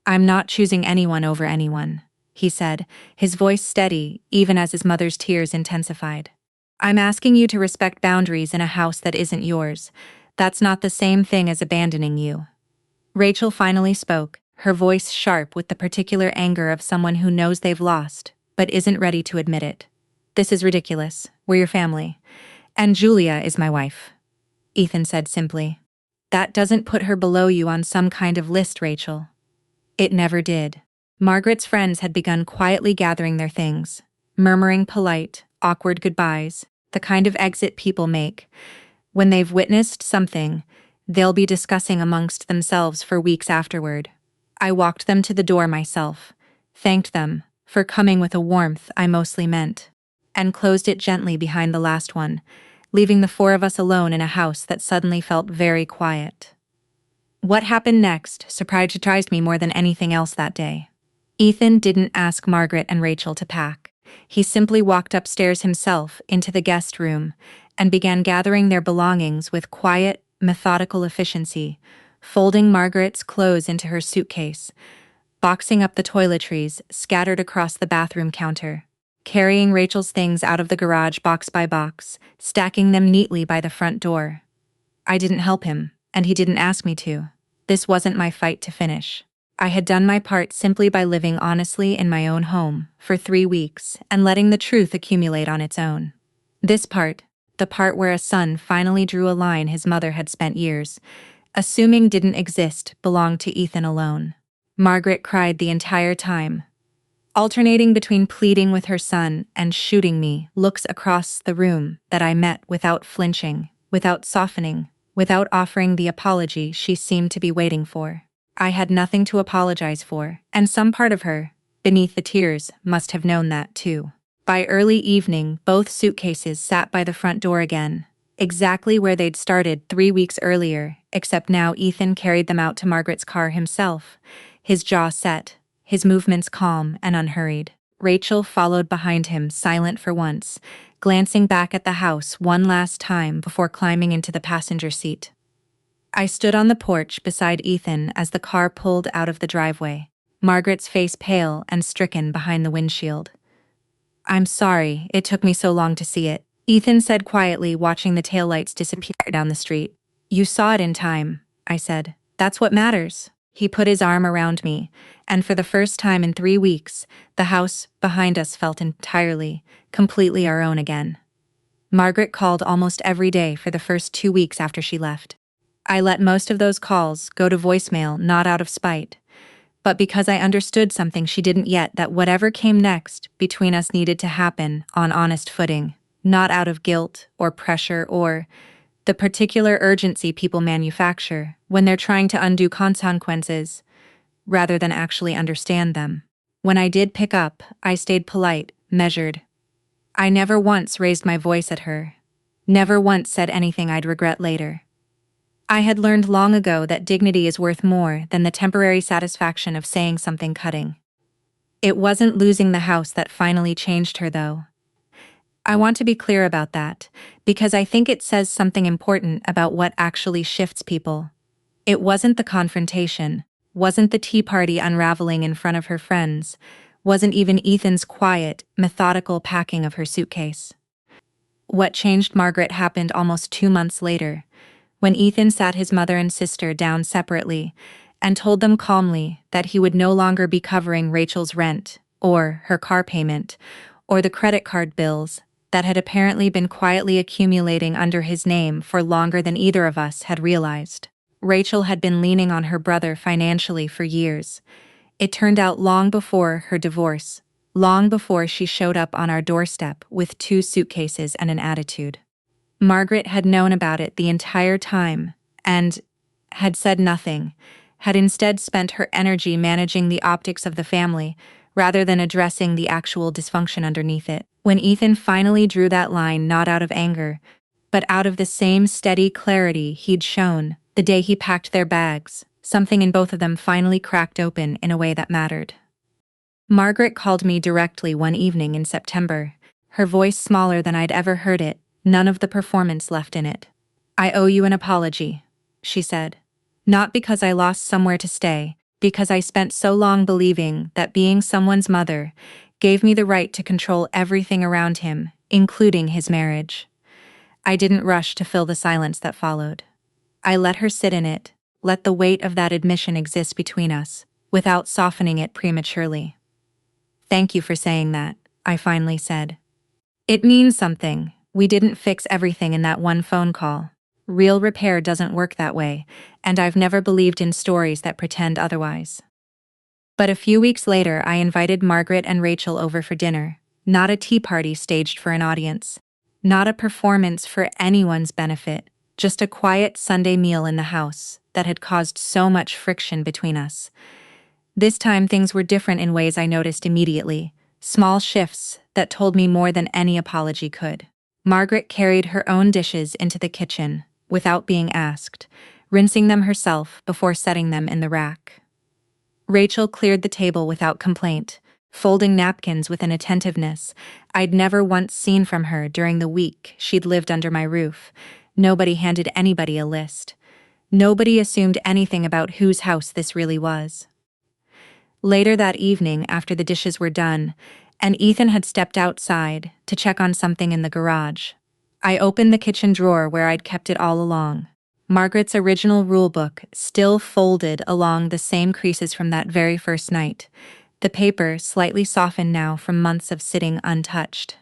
"I'm not choosing anyone over anyone," he said, his voice steady even as his mother's tears intensified. "I'm asking you to respect boundaries in a house that isn't yours. That's not the same thing as abandoning you." Rachel finally spoke, her voice sharp with the particular anger of someone who knows they've lost, but isn't ready to admit it. "This is ridiculous. We're your family. And Julia is my wife," Ethan said simply. "That doesn't put her below you on some kind of list, Rachel." It never did. Margaret's friends had begun quietly gathering their things, murmuring polite, awkward goodbyes, the kind of exit people make. When they've witnessed something, they'll be discussing amongst themselves for weeks afterward. I walked them to the door myself, thanked them for coming with a warmth I mostly meant, and closed it gently behind the last one, leaving the 4 of us alone in a house that suddenly felt very quiet. What happened next surprised me more than anything else that day. Ethan didn't ask Margaret and Rachel to pack. He simply walked upstairs himself into the guest room and began gathering their belongings with quiet, methodical efficiency, folding Margaret's clothes into her suitcase, boxing up the toiletries scattered across the bathroom counter, carrying Rachel's things out of the garage box by box, stacking them neatly by the front door. I didn't help him, and he didn't ask me to. This wasn't my fight to finish. I had done my part simply by living honestly in my own home for 3 weeks and letting the truth accumulate on its own. This part, the part where a son finally drew a line his mother had spent years, assuming didn't exist, belonged to Ethan alone. Margaret cried the entire time. alternating between pleading with her son and shooting me looks across the room that I met without flinching, without softening, without offering the apology she seemed to be waiting for. I had nothing to apologize for, and some part of her, beneath the tears, must have known that too. By early evening, both suitcases sat by the front door again, exactly where they'd started 3 weeks earlier, except now Ethan carried them out to Margaret's car himself, his jaw set, his movements calm and unhurried. Rachel followed behind him, silent for once, glancing back at the house one last time before climbing into the passenger seat. I stood on the porch beside Ethan as the car pulled out of the driveway, Margaret's face pale and stricken behind the windshield. "I'm sorry it took me so long to see it," Ethan said quietly, watching the taillights disappear down the street. "You saw it in time," I said. "That's what matters." He put his arm around me, and for the first time in 3 weeks, the house behind us felt entirely, completely our own again. Margaret called almost every day for the first 2 weeks after she left. I let most of those calls go to voicemail, not out of spite, but because I understood something she didn't yet, that whatever came next between us needed to happen on honest footing, not out of guilt or pressure or the particular urgency people manufacture when they're trying to undo consequences rather than actually understand them. When I did pick up, I stayed polite, measured. I never once raised my voice at her, never once said anything I'd regret later. I had learned long ago that dignity is worth more than the temporary satisfaction of saying something cutting. It wasn't losing the house that finally changed her, though. I want to be clear about that, because I think it says something important about what actually shifts people. It wasn't the confrontation, wasn't the tea party unraveling in front of her friends, wasn't even Ethan's quiet, methodical packing of her suitcase. What changed Margaret happened almost 2 months later, when Ethan sat his mother and sister down separately and told them calmly that he would no longer be covering Rachel's rent, or her car payment, or the credit card bills that had apparently been quietly accumulating under his name for longer than either of us had realized. Rachel had been leaning on her brother financially for years. It turned out long before her divorce, long before she showed up on our doorstep with 2 suitcases and an attitude. Margaret had known about it the entire time and had said nothing, had instead spent her energy managing the optics of the family rather than addressing the actual dysfunction underneath it. When Ethan finally drew that line, not out of anger, but out of the same steady clarity he'd shown the day he packed their bags, something in both of them finally cracked open in a way that mattered. Margaret called me directly one evening in September, her voice smaller than I'd ever heard it, none of the performance left in it. "I owe you an apology," she said. "Not because I lost somewhere to stay, because I spent so long believing that being someone's mother gave me the right to control everything around him, including his marriage. I didn't rush to fill the silence that followed. I let her sit in it, let the weight of that admission exist between us, without softening it prematurely. "Thank you for saying that," I finally said. "It means something. We didn't fix everything in that one phone call. Real repair doesn't work that way, and I've never believed in stories that pretend otherwise." But a few weeks later, I invited Margaret and Rachel over for dinner, not a tea party staged for an audience, not a performance for anyone's benefit, just a quiet Sunday meal in the house that had caused so much friction between us. This time things were different in ways I noticed immediately, small shifts that told me more than any apology could. Margaret carried her own dishes into the kitchen, without being asked, rinsing them herself before setting them in the rack. Rachel cleared the table without complaint, folding napkins with an attentiveness I'd never once seen from her during the week she'd lived under my roof. Nobody handed anybody a list. Nobody assumed anything about whose house this really was. Later that evening, after the dishes were done, and Ethan had stepped outside to check on something in the garage, I opened the kitchen drawer where I'd kept it all along. Margaret's original rulebook, still folded along the same creases from that very first night, the paper slightly softened now from months of sitting untouched.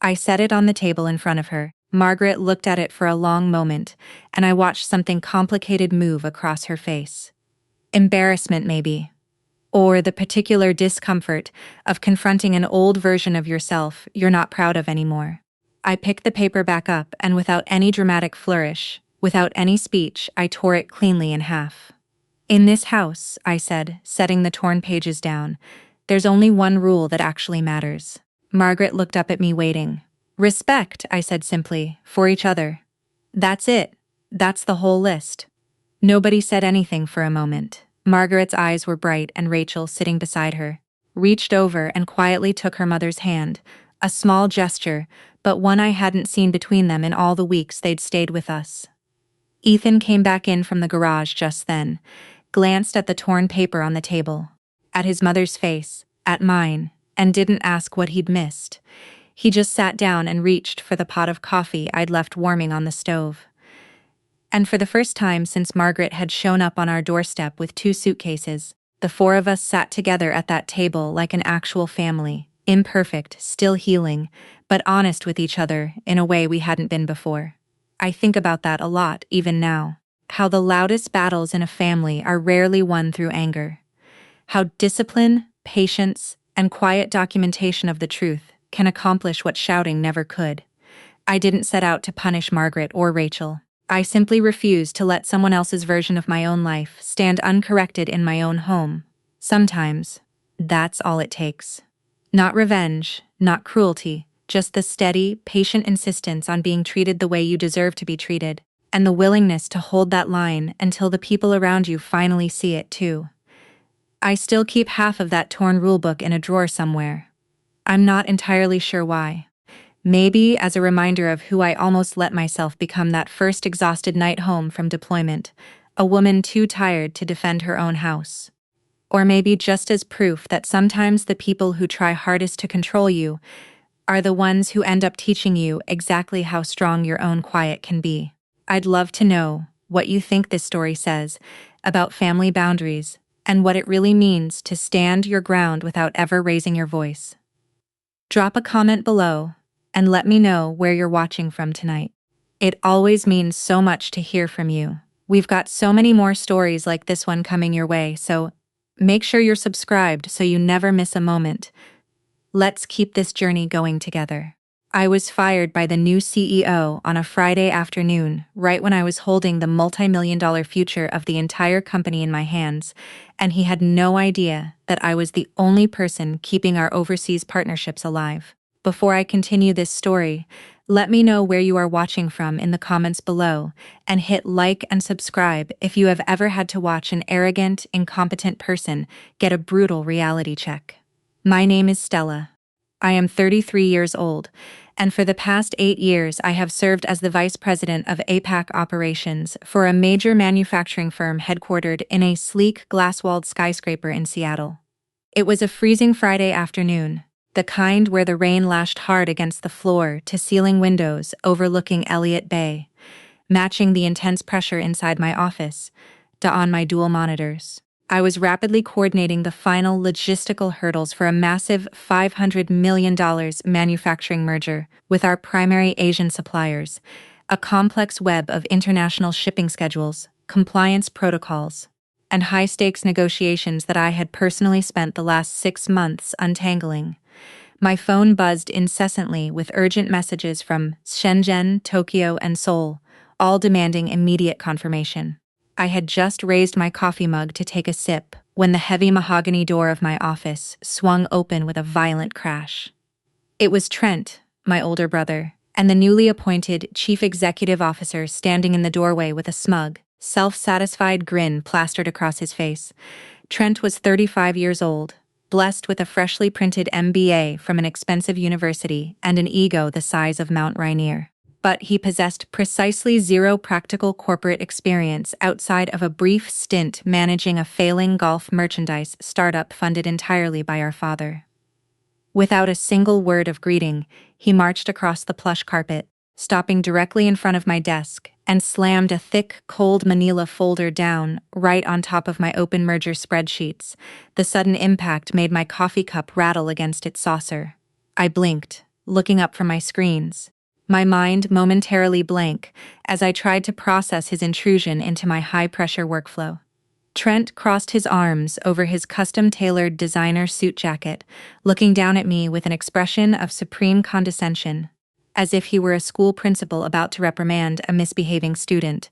I set it on the table in front of her. Margaret looked at it for a long moment, and I watched something complicated move across her face. Embarrassment, maybe. or the particular discomfort of confronting an old version of yourself you're not proud of anymore. I picked the paper back up and without any dramatic flourish, without any speech, I tore it cleanly in half. In this house, I said, setting the torn pages down, there's only one rule that actually matters. Margaret looked up at me waiting. Respect, I said simply, for each other. That's it. That's the whole list. Nobody said anything for a moment. Margaret's eyes were bright and Rachel, sitting beside her, reached over and quietly took her mother's hand, a small gesture, but one I hadn't seen between them in all the weeks they'd stayed with us. Ethan came back in from the garage just then, glanced at the torn paper on the table, at his mother's face, at mine, and didn't ask what he'd missed. He just sat down and reached for the pot of coffee I'd left warming on the stove. And for the first time since Margaret had shown up on our doorstep with 2 suitcases, the 4 of us sat together at that table like an actual family, imperfect, still healing, but honest with each other in a way we hadn't been before. I think about that a lot, even now. How the loudest battles in a family are rarely won through anger. How discipline, patience, and quiet documentation of the truth can accomplish what shouting never could. I didn't set out to punish Margaret or Rachel. I simply refused to let someone else's version of my own life stand uncorrected in my own home. Sometimes, that's all it takes. Not revenge, not cruelty, just the steady, patient insistence on being treated the way you deserve to be treated, and the willingness to hold that line until the people around you finally see it too. I still keep half of that torn rulebook in a drawer somewhere. I'm not entirely sure why. Maybe as a reminder of who I almost let myself become that first exhausted night home from deployment, a woman too tired to defend her own house. Or maybe just as proof that sometimes the people who try hardest to control you are the ones who end up teaching you exactly how strong your own quiet can be. I'd love to know what you think this story says about family boundaries and what it really means to stand your ground without ever raising your voice. Drop a comment below and let me know where you're watching from tonight. It always means so much to hear from you. We've got so many more stories like this one coming your way, so make sure you're subscribed so you never miss a moment. Let's keep this journey going together. I was fired by the new CEO on a Friday afternoon, right when I was holding the multi-million-dollar future of the entire company in my hands, and he had no idea that I was the only person keeping our overseas partnerships alive. Before I continue this story, let me know where you are watching from in the comments below, and hit like and subscribe if you have ever had to watch an arrogant, incompetent person get a brutal reality check. My name is Stella. I am 33 years old, and for the past 8 years I have served as the Vice President of APAC Operations for a major manufacturing firm headquartered in a sleek, glass-walled skyscraper in Seattle. It was a freezing Friday afternoon, the kind where the rain lashed hard against the floor-to-ceiling windows overlooking Elliott Bay, matching the intense pressure inside my office, on my dual monitors. I was rapidly coordinating the final logistical hurdles for a massive $500 million manufacturing merger with our primary Asian suppliers, a complex web of international shipping schedules, compliance protocols, and high-stakes negotiations that I had personally spent the last 6 months untangling. My phone buzzed incessantly with urgent messages from Shenzhen, Tokyo, and Seoul, all demanding immediate confirmation. I had just raised my coffee mug to take a sip when the heavy mahogany door of my office swung open with a violent crash. It was Trent, my older brother, and the newly appointed chief executive officer standing in the doorway with a smug, self-satisfied grin plastered across his face. Trent was 35 years old, blessed with a freshly printed MBA from an expensive university and an ego the size of Mount Rainier. But he possessed precisely zero practical corporate experience outside of a brief stint managing a failing golf merchandise startup funded entirely by our father. Without a single word of greeting, he marched across the plush carpet, stopping directly in front of my desk, and slammed a thick, cold manila folder down right on top of my open merger spreadsheets. The sudden impact made my coffee cup rattle against its saucer. I blinked, looking up from my screens, my mind momentarily blank as I tried to process his intrusion into my high-pressure workflow. Trent crossed his arms over his custom-tailored designer suit jacket, looking down at me with an expression of supreme condescension, as if he were a school principal about to reprimand a misbehaving student.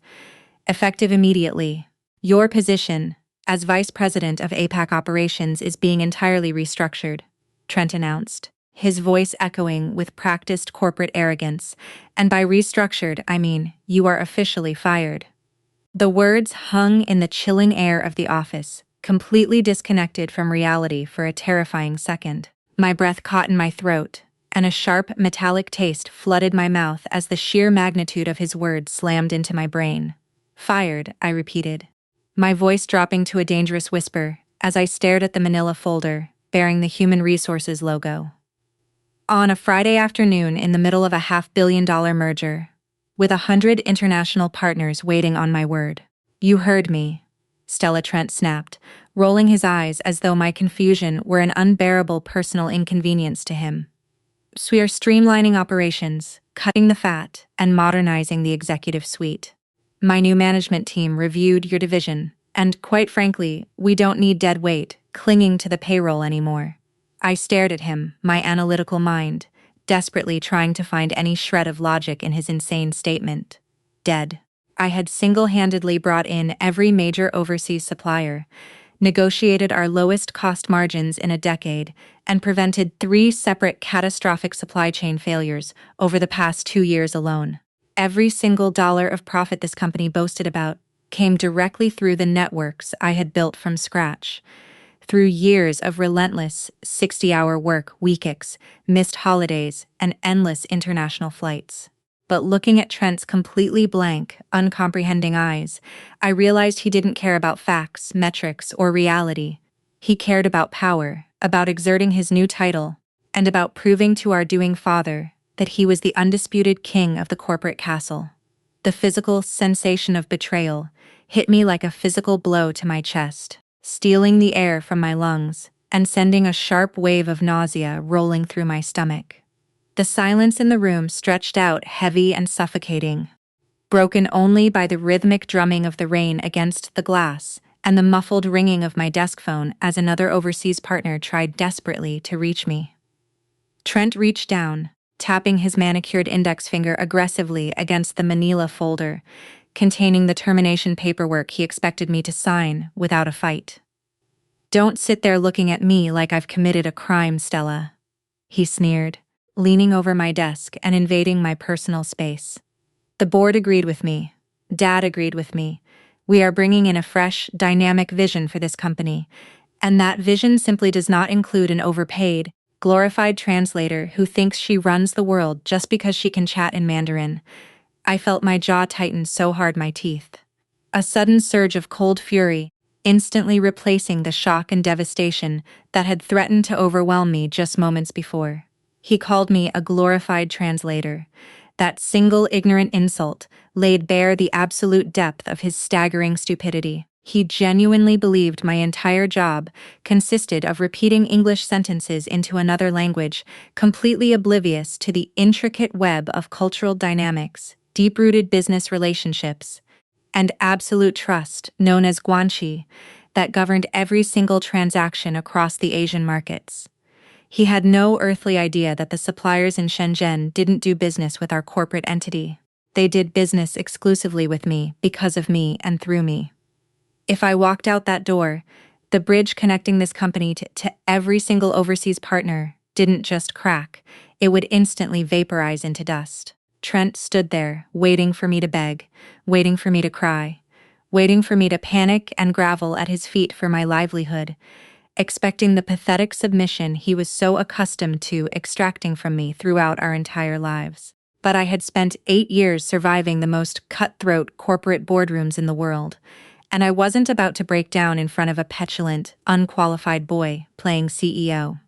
Effective immediately. Your position, as Vice President of APAC Operations, is being entirely restructured, Trent announced, his voice echoing with practiced corporate arrogance. And by restructured, I mean you are officially fired. The words hung in the chilling air of the office, completely disconnected from reality for a terrifying second. My breath caught in my throat, and a sharp, metallic taste flooded my mouth as the sheer magnitude of his words slammed into my brain. Fired, I repeated, my voice dropping to a dangerous whisper as I stared at the manila folder bearing the Human Resources logo. On a Friday afternoon in the middle of a $500 million merger, with 100 international partners waiting on my word. You heard me, Stella Trent snapped, rolling his eyes as though my confusion were an unbearable personal inconvenience to him. So we are streamlining operations, cutting the fat, and modernizing the executive suite. My new management team reviewed your division, and quite frankly, we don't need dead weight clinging to the payroll anymore. I stared at him, my analytical mind, desperately trying to find any shred of logic in his insane statement. Dead. I had single-handedly brought in every major overseas supplier, negotiated our lowest cost margins in a decade, and prevented 3 separate catastrophic supply chain failures over the past 2 years alone. Every single dollar of profit this company boasted about came directly through the networks I had built from scratch. Through years of relentless 60-hour work weeks, missed holidays, and endless international flights. But looking at Trent's completely blank, uncomprehending eyes, I realized he didn't care about facts, metrics, or reality. He cared about power, about exerting his new title, and about proving to our doing father that he was the undisputed king of the corporate castle. The physical sensation of betrayal hit me like a physical blow to my chest, stealing the air from my lungs and sending a sharp wave of nausea rolling through my stomach. The silence in the room stretched out heavy and suffocating, broken only by the rhythmic drumming of the rain against the glass and the muffled ringing of my desk phone as another overseas partner tried desperately to reach me. Trent reached down, tapping his manicured index finger aggressively against the manila folder, containing the termination paperwork he expected me to sign without a fight. Don't sit there looking at me like I've committed a crime, Stella, he sneered, leaning over my desk and invading my personal space. The board agreed with me. Dad agreed with me. We are bringing in a fresh, dynamic vision for this company, and that vision simply does not include an overpaid, glorified translator who thinks she runs the world just because she can chat in Mandarin. I felt my jaw tighten so hard my teeth. A sudden surge of cold fury, instantly replacing the shock and devastation that had threatened to overwhelm me just moments before. He called me a glorified translator. That single ignorant insult laid bare the absolute depth of his staggering stupidity. He genuinely believed my entire job consisted of repeating English sentences into another language, completely oblivious to the intricate web of cultural dynamics, deep-rooted business relationships, and absolute trust, known as guanxi, that governed every single transaction across the Asian markets. He had no earthly idea that the suppliers in Shenzhen didn't do business with our corporate entity. They did business exclusively with me, because of me, and through me. If I walked out that door, the bridge connecting this company to every single overseas partner didn't just crack, it would instantly vaporize into dust. Trent stood there, waiting for me to beg, waiting for me to cry, waiting for me to panic and grovel at his feet for my livelihood, expecting the pathetic submission he was so accustomed to extracting from me throughout our entire lives. But I had spent 8 years surviving the most cutthroat corporate boardrooms in the world, and I wasn't about to break down in front of a petulant, unqualified boy playing CEO.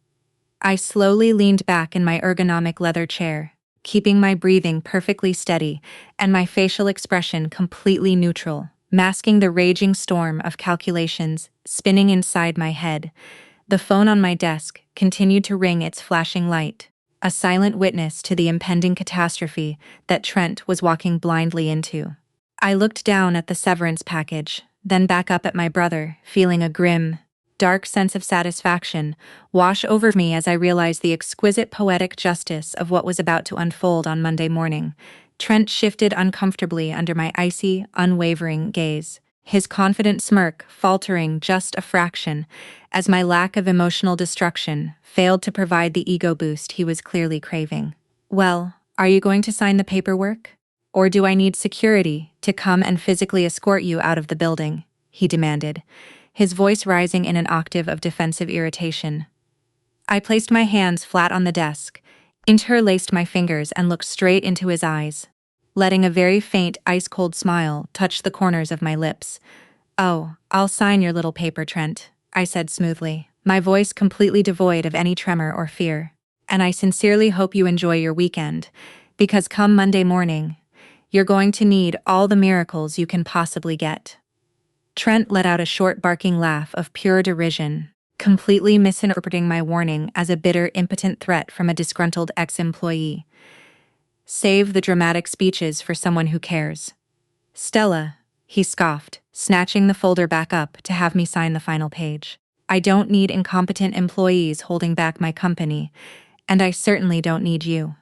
I slowly leaned back in my ergonomic leather chair, keeping my breathing perfectly steady and my facial expression completely neutral, masking the raging storm of calculations spinning inside my head. The phone on my desk continued to ring its flashing light, a silent witness to the impending catastrophe that Trent was walking blindly into. I looked down at the severance package, then back up at my brother, feeling a grim, dark sense of satisfaction wash over me as I realized the exquisite poetic justice of what was about to unfold on Monday morning. Trent shifted uncomfortably under my icy, unwavering gaze, his confident smirk faltering just a fraction as my lack of emotional destruction failed to provide the ego boost he was clearly craving. "Well, are you going to sign the paperwork? Or do I need security to come and physically escort you out of the building?" he demanded, his voice rising in an octave of defensive irritation. I placed my hands flat on the desk, interlaced my fingers and looked straight into his eyes, letting a very faint ice-cold smile touch the corners of my lips. "Oh, I'll sign your little paper, Trent," I said smoothly, my voice completely devoid of any tremor or fear. "And I sincerely hope you enjoy your weekend, because come Monday morning, you're going to need all the miracles you can possibly get." Trent let out a short barking laugh of pure derision, completely misinterpreting my warning as a bitter, impotent threat from a disgruntled ex-employee. "Save the dramatic speeches for someone who cares." "Stella," he scoffed, snatching the folder back up to have me sign the final page. "I don't need incompetent employees holding back my company, and I certainly don't need you."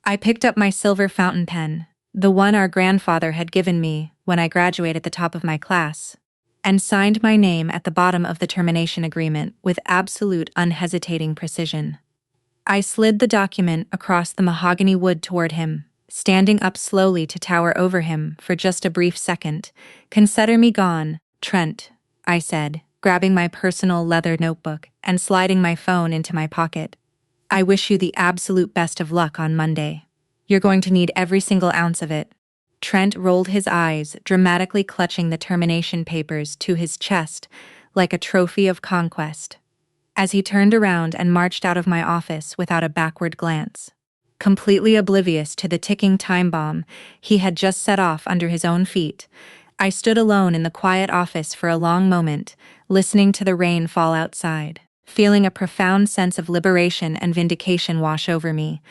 I picked up my silver fountain pen, the one our grandfather had given me when I graduated at the top of my class, and signed my name at the bottom of the termination agreement with absolute unhesitating precision. I slid the document across the mahogany wood toward him, standing up slowly to tower over him for just a brief second. "Consider me gone, Trent," I said, grabbing my personal leather notebook and sliding my phone into my pocket. "I wish you the absolute best of luck on Monday. You're going to need every single ounce of it." Trent rolled his eyes, dramatically clutching the termination papers to his chest like a trophy of conquest, as he turned around and marched out of my office without a backward glance. Completely oblivious to the ticking time bomb he had just set off under his own feet, I stood alone in the quiet office for a long moment, listening to the rain fall outside, feeling a profound sense of liberation and vindication wash over me,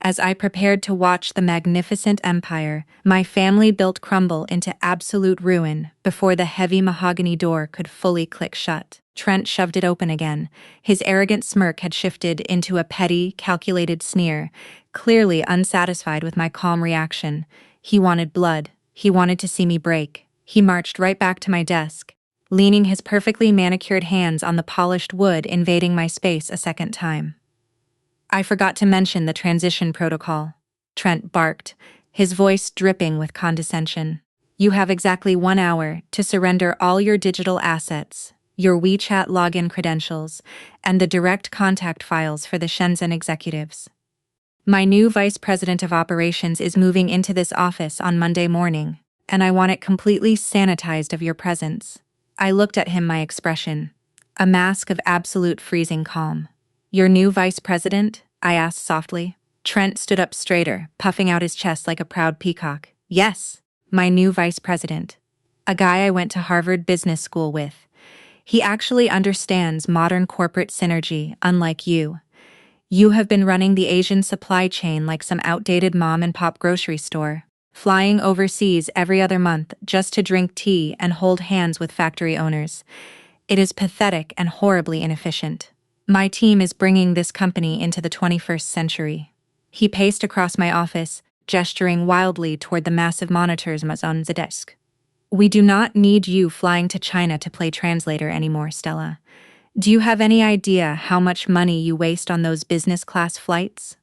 as I prepared to watch the magnificent empire my family built crumble into absolute ruin before the heavy mahogany door could fully click shut. Trent shoved it open again. His arrogant smirk had shifted into a petty, calculated sneer, clearly unsatisfied with my calm reaction. He wanted blood. He wanted to see me break. He marched right back to my desk, leaning his perfectly manicured hands on the polished wood, invading my space a second time. "I forgot to mention the transition protocol," Trent barked, his voice dripping with condescension. "You have exactly 1 hour to surrender all your digital assets, your WeChat login credentials, and the direct contact files for the Shenzhen executives. My new vice president of operations is moving into this office on Monday morning, and I want it completely sanitized of your presence." I looked at him, my expression a mask of absolute freezing calm. "Your new vice president?" I asked softly. Trent stood up straighter, puffing out his chest like a proud peacock. "Yes, my new vice president. A guy I went to Harvard Business School with. He actually understands modern corporate synergy, unlike you. You have been running the Asian supply chain like some outdated mom-and-pop grocery store, flying overseas every other month just to drink tea and hold hands with factory owners. It is pathetic and horribly inefficient. My team is bringing this company into the 21st century." He paced across my office, gesturing wildly toward the massive monitors on the desk. "We do not need you flying to China to play translator anymore, Stella. Do you have any idea how much money you waste on those business class flights?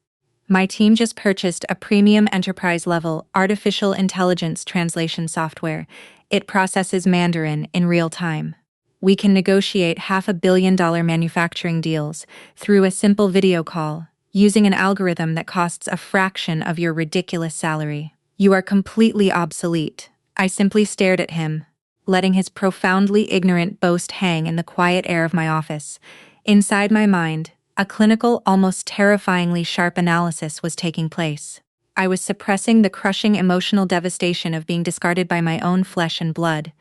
My team just purchased a premium enterprise-level artificial intelligence translation software. It processes Mandarin in real time. We can negotiate $500 million manufacturing deals through a simple video call, using an algorithm that costs a fraction of your ridiculous salary. You are completely obsolete." I simply stared at him, letting his profoundly ignorant boast hang in the quiet air of my office. Inside my mind, a clinical, almost terrifyingly sharp analysis was taking place. I was suppressing the crushing emotional devastation of being discarded by my own flesh and blood,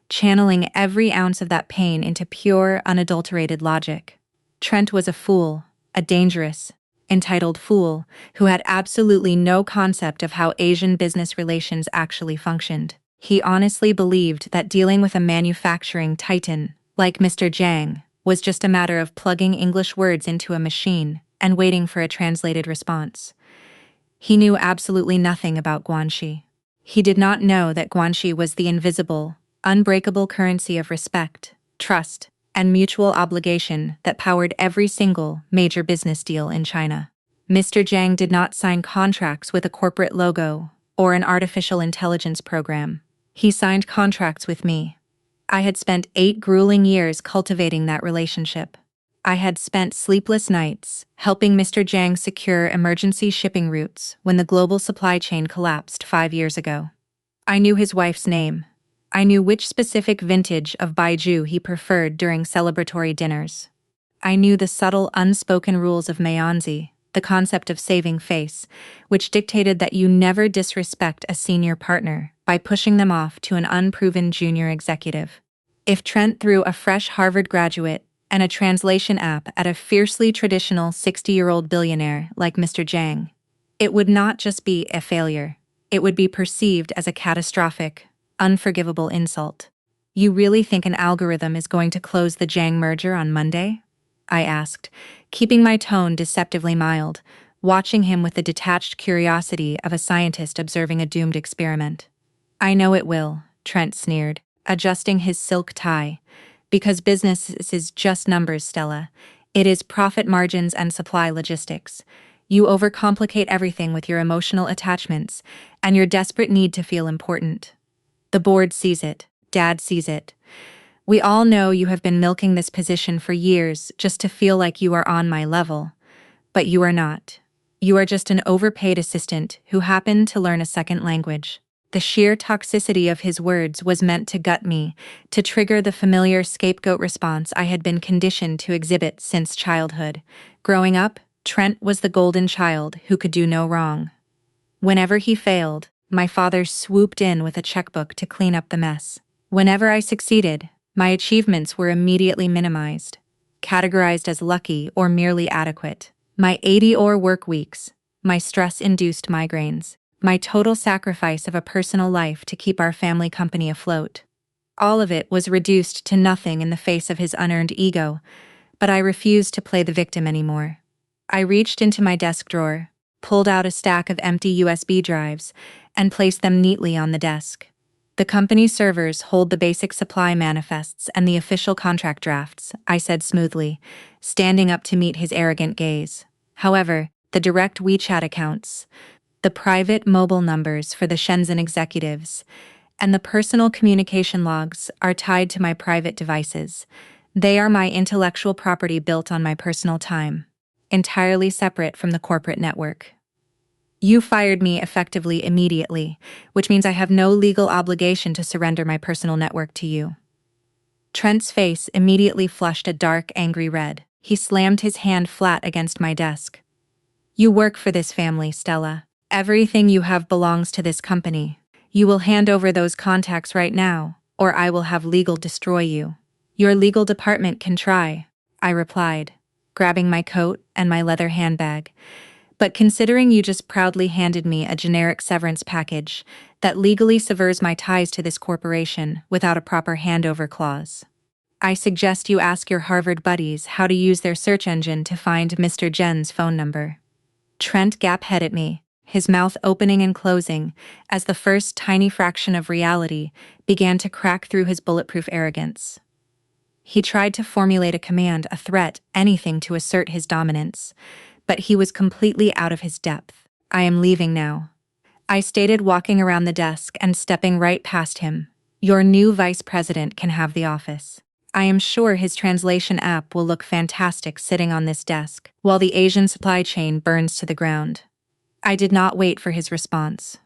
channeling every ounce of that pain into pure, unadulterated logic. Trent was a fool, a dangerous, entitled fool, who had absolutely no concept of how Asian business relations actually functioned. He honestly believed that dealing with a manufacturing titan, like Mr. Jiang, was just a matter of plugging English words into a machine and waiting for a translated response. He knew absolutely nothing about guanxi. He did not know that guanxi was the invisible, unbreakable currency of respect, trust, and mutual obligation that powered every single major business deal in China. Mr. Jiang did not sign contracts with a corporate logo or an artificial intelligence program. He signed contracts with me. I had spent 8 grueling years cultivating that relationship. I had spent sleepless nights helping Mr. Jiang secure emergency shipping routes when the global supply chain collapsed 5 years ago. I knew his wife's name. I knew which specific vintage of baijiu he preferred during celebratory dinners. I knew the subtle, unspoken rules of Meionzi, the concept of saving face, which dictated that you never disrespect a senior partner by pushing them off to an unproven junior executive. If Trent threw a fresh Harvard graduate and a translation app at a fiercely traditional 60-year-old billionaire like Mr. Jiang, it would not just be a failure. It would be perceived as a catastrophic, unforgivable insult. You really think an algorithm is going to close the Jiang merger on Monday? I asked, keeping my tone deceptively mild, watching him with the detached curiosity of a scientist observing a doomed experiment. I know it will, Trent sneered, adjusting his silk tie. Because business is just numbers, Stella. It is profit margins and supply logistics. You overcomplicate everything with your emotional attachments and your desperate need to feel important. The board sees it. Dad sees it. We all know you have been milking this position for years just to feel like you are on my level. But you are not. You are just an overpaid assistant who happened to learn a second language. The sheer toxicity of his words was meant to gut me, to trigger the familiar scapegoat response I had been conditioned to exhibit since childhood. Growing up, Trent was the golden child who could do no wrong. Whenever he failed, my father swooped in with a checkbook to clean up the mess. Whenever I succeeded, my achievements were immediately minimized, categorized as lucky or merely adequate. My 80-hour work weeks, my stress-induced migraines, my total sacrifice of a personal life to keep our family company afloat. All of it was reduced to nothing in the face of his unearned ego, but I refused to play the victim anymore. I reached into my desk drawer, pulled out a stack of empty USB drives, and placed them neatly on the desk. The company's servers hold the basic supply manifests and the official contract drafts, I said smoothly, standing up to meet his arrogant gaze. However, the direct WeChat accounts, the private mobile numbers for the Shenzhen executives, and the personal communication logs are tied to my private devices. They are my intellectual property built on my personal time, entirely separate from the corporate network. You fired me effectively immediately, which means I have no legal obligation to surrender my personal network to you. Trent's face immediately flushed a dark, angry red. He slammed his hand flat against my desk. You work for this family, Stella. Everything you have belongs to this company. You will hand over those contacts right now, or I will have legal destroy you. Your legal department can try, I replied, grabbing my coat and my leather handbag. But considering you just proudly handed me a generic severance package that legally severs my ties to this corporation without a proper handover clause, I suggest you ask your Harvard buddies how to use their search engine to find Mr. Jen's phone number. Trent gap-head at me, his mouth opening and closing as the first tiny fraction of reality began to crack through his bulletproof arrogance. He tried to formulate a command, a threat, anything to assert his dominance, but he was completely out of his depth. I am leaving now, I stated, walking around the desk and stepping right past him. Your new vice president can have the office. I am sure his translation app will look fantastic sitting on this desk, while the Asian supply chain burns to the ground. I did not wait for his response.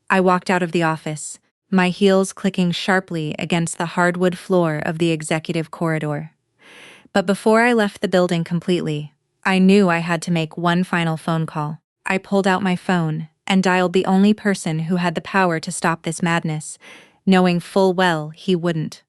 I walked out of the office, my heels clicking sharply against the hardwood floor of the executive corridor. But before I left the building completely, I knew I had to make one final phone call. I pulled out my phone and dialed the only person who had the power to stop this madness, knowing full well he wouldn't.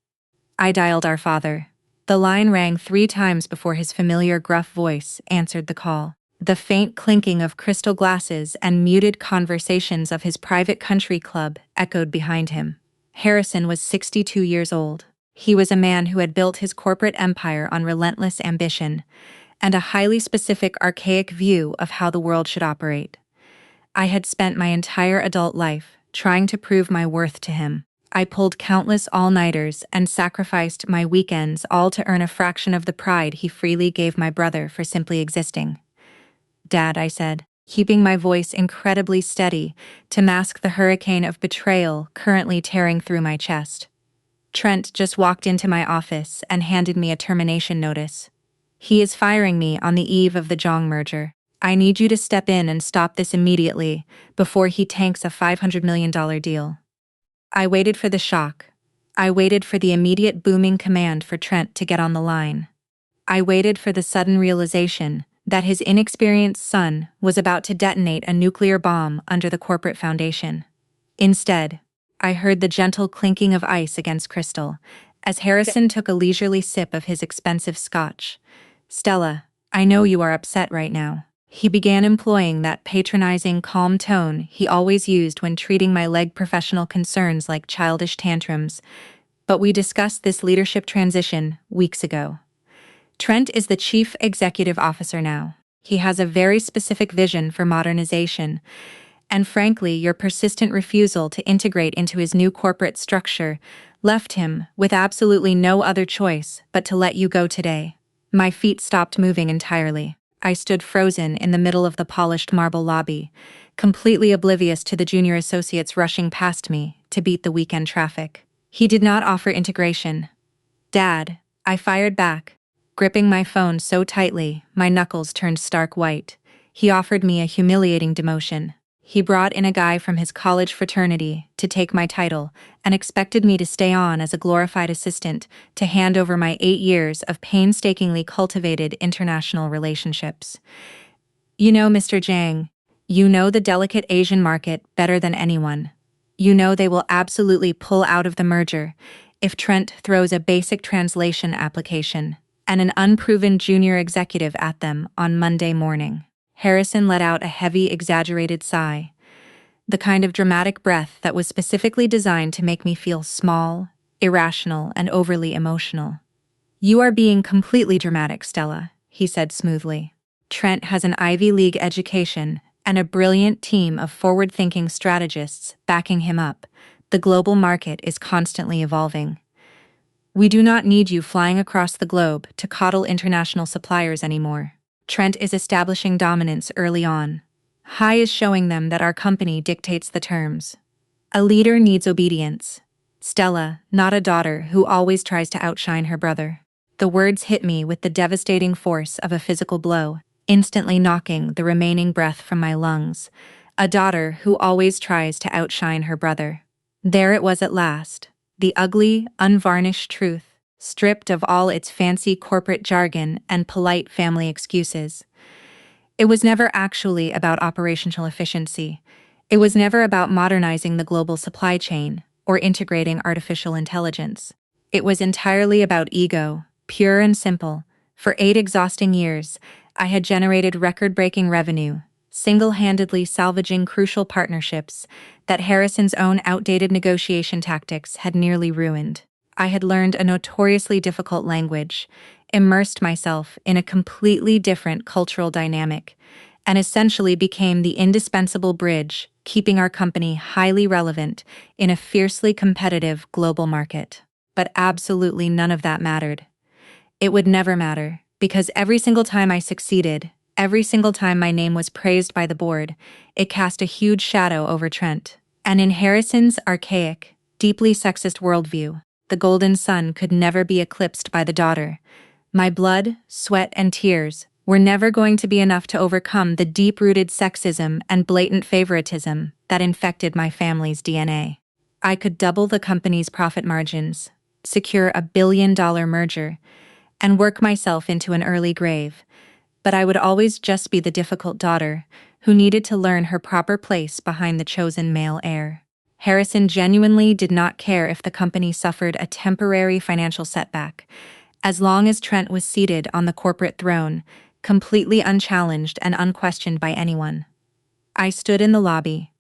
I dialed our father. The line rang 3 times before his familiar gruff voice answered the call. The faint clinking of crystal glasses and muted conversations of his private country club echoed behind him. Harrison was 62 years old. He was a man who had built his corporate empire on relentless ambition and a highly specific, archaic view of how the world should operate. I had spent my entire adult life trying to prove my worth to him. I pulled countless all-nighters and sacrificed my weekends, all to earn a fraction of the pride he freely gave my brother for simply existing. "Dad," I said, keeping my voice incredibly steady to mask the hurricane of betrayal currently tearing through my chest. Trent just walked into my office and handed me a termination notice. "He is firing me on the eve of the Jong merger. I need you to step in and stop this immediately before he tanks a $500 million deal." I waited for the shock. I waited for the immediate booming command for Trent to get on the line. I waited for the sudden realization that his inexperienced son was about to detonate a nuclear bomb under the corporate foundation. Instead, I heard the gentle clinking of ice against crystal as Harrison took a leisurely sip of his expensive scotch. "Stella, I know you are upset right now." He began employing that patronizing, calm tone he always used when treating my professional concerns like childish tantrums. "But we discussed this leadership transition weeks ago. Trent is the chief executive officer now. He has a very specific vision for modernization, and frankly, your persistent refusal to integrate into his new corporate structure left him with absolutely no other choice but to let you go today." My feet stopped moving entirely. I stood frozen in the middle of the polished marble lobby, completely oblivious to the junior associates rushing past me to beat the weekend traffic. "He did not offer integration, Dad," I fired back, gripping my phone so tightly my knuckles turned stark white. "He offered me a humiliating demotion. He brought in a guy from his college fraternity to take my title and expected me to stay on as a glorified assistant to hand over my 8 years of painstakingly cultivated international relationships. You know, Mr. Zhang, you know the delicate Asian market better than anyone. You know they will absolutely pull out of the merger if Trent throws a basic translation application and an unproven junior executive at them on Monday morning." Harrison let out a heavy, exaggerated sigh, the kind of dramatic breath that was specifically designed to make me feel small, irrational, and overly emotional. "You are being completely dramatic, Stella," he said smoothly. "Trent has an Ivy League education and a brilliant team of forward-thinking strategists backing him up. The global market is constantly evolving. We do not need you flying across the globe to coddle international suppliers anymore. Trent is establishing dominance early on. Hai is showing them that our company dictates the terms. A leader needs obedience. Stella, not a daughter who always tries to outshine her brother." The words hit me with the devastating force of a physical blow, instantly knocking the remaining breath from my lungs. A daughter who always tries to outshine her brother. There it was at last, the ugly, unvarnished truth, stripped of all its fancy corporate jargon and polite family excuses. It was never actually about operational efficiency. It was never about modernizing the global supply chain or integrating artificial intelligence. It was entirely about ego, pure and simple. For 8 exhausting years, I had generated record-breaking revenue, single-handedly salvaging crucial partnerships that Harrison's own outdated negotiation tactics had nearly ruined. I had learned a notoriously difficult language, immersed myself in a completely different cultural dynamic, and essentially became the indispensable bridge keeping our company highly relevant in a fiercely competitive global market. But absolutely none of that mattered. It would never matter, because every single time I succeeded, every single time my name was praised by the board, it cast a huge shadow over Trent. And in Harrison's archaic, deeply sexist worldview, the golden sun could never be eclipsed by the daughter. My blood, sweat, and tears were never going to be enough to overcome the deep-rooted sexism and blatant favoritism that infected my family's DNA. I could double the company's profit margins, secure a billion-dollar merger, and work myself into an early grave, but I would always just be the difficult daughter who needed to learn her proper place behind the chosen male heir. Harrison genuinely did not care if the company suffered a temporary financial setback, as long as Trent was seated on the corporate throne, completely unchallenged and unquestioned by anyone. I stood in the lobby,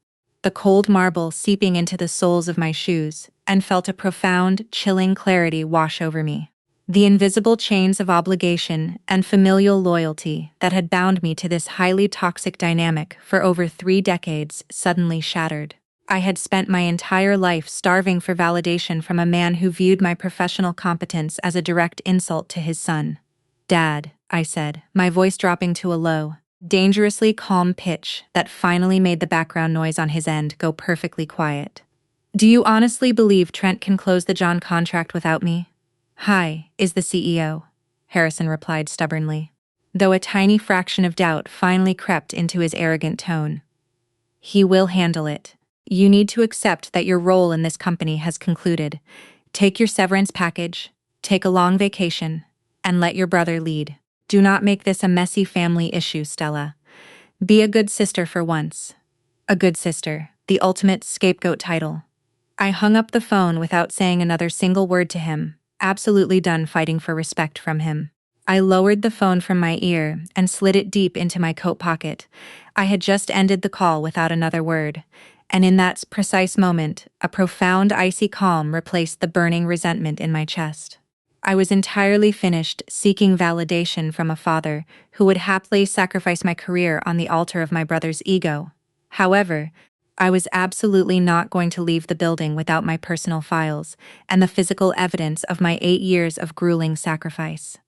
the cold marble seeping into the soles of my shoes, and felt a profound, chilling clarity wash over me. The invisible chains of obligation and familial loyalty that had bound me to this highly toxic dynamic for over 3 decades suddenly shattered. I had spent my entire life starving for validation from a man who viewed my professional competence as a direct insult to his son. "Dad," I said, my voice dropping to a low, dangerously calm pitch that finally made the background noise on his end go perfectly quiet. "Do you honestly believe Trent can close the John contract without me?" "Hi, is the CEO," Harrison replied stubbornly, though a tiny fraction of doubt finally crept into his arrogant tone. "He will handle it. You need to accept that your role in this company has concluded. Take your severance package, take a long vacation, and let your brother lead. Do not make this a messy family issue, Stella. Be a good sister for once." A good sister, the ultimate scapegoat title. I hung up the phone without saying another single word to him, absolutely done fighting for respect from him. I lowered the phone from my ear and slid it deep into my coat pocket. I had just ended the call without another word, and in that precise moment, a profound icy calm replaced the burning resentment in my chest. I was entirely finished seeking validation from a father who would happily sacrifice my career on the altar of my brother's ego. However, I was absolutely not going to leave the building without my personal files and the physical evidence of my 8 years of grueling sacrifice.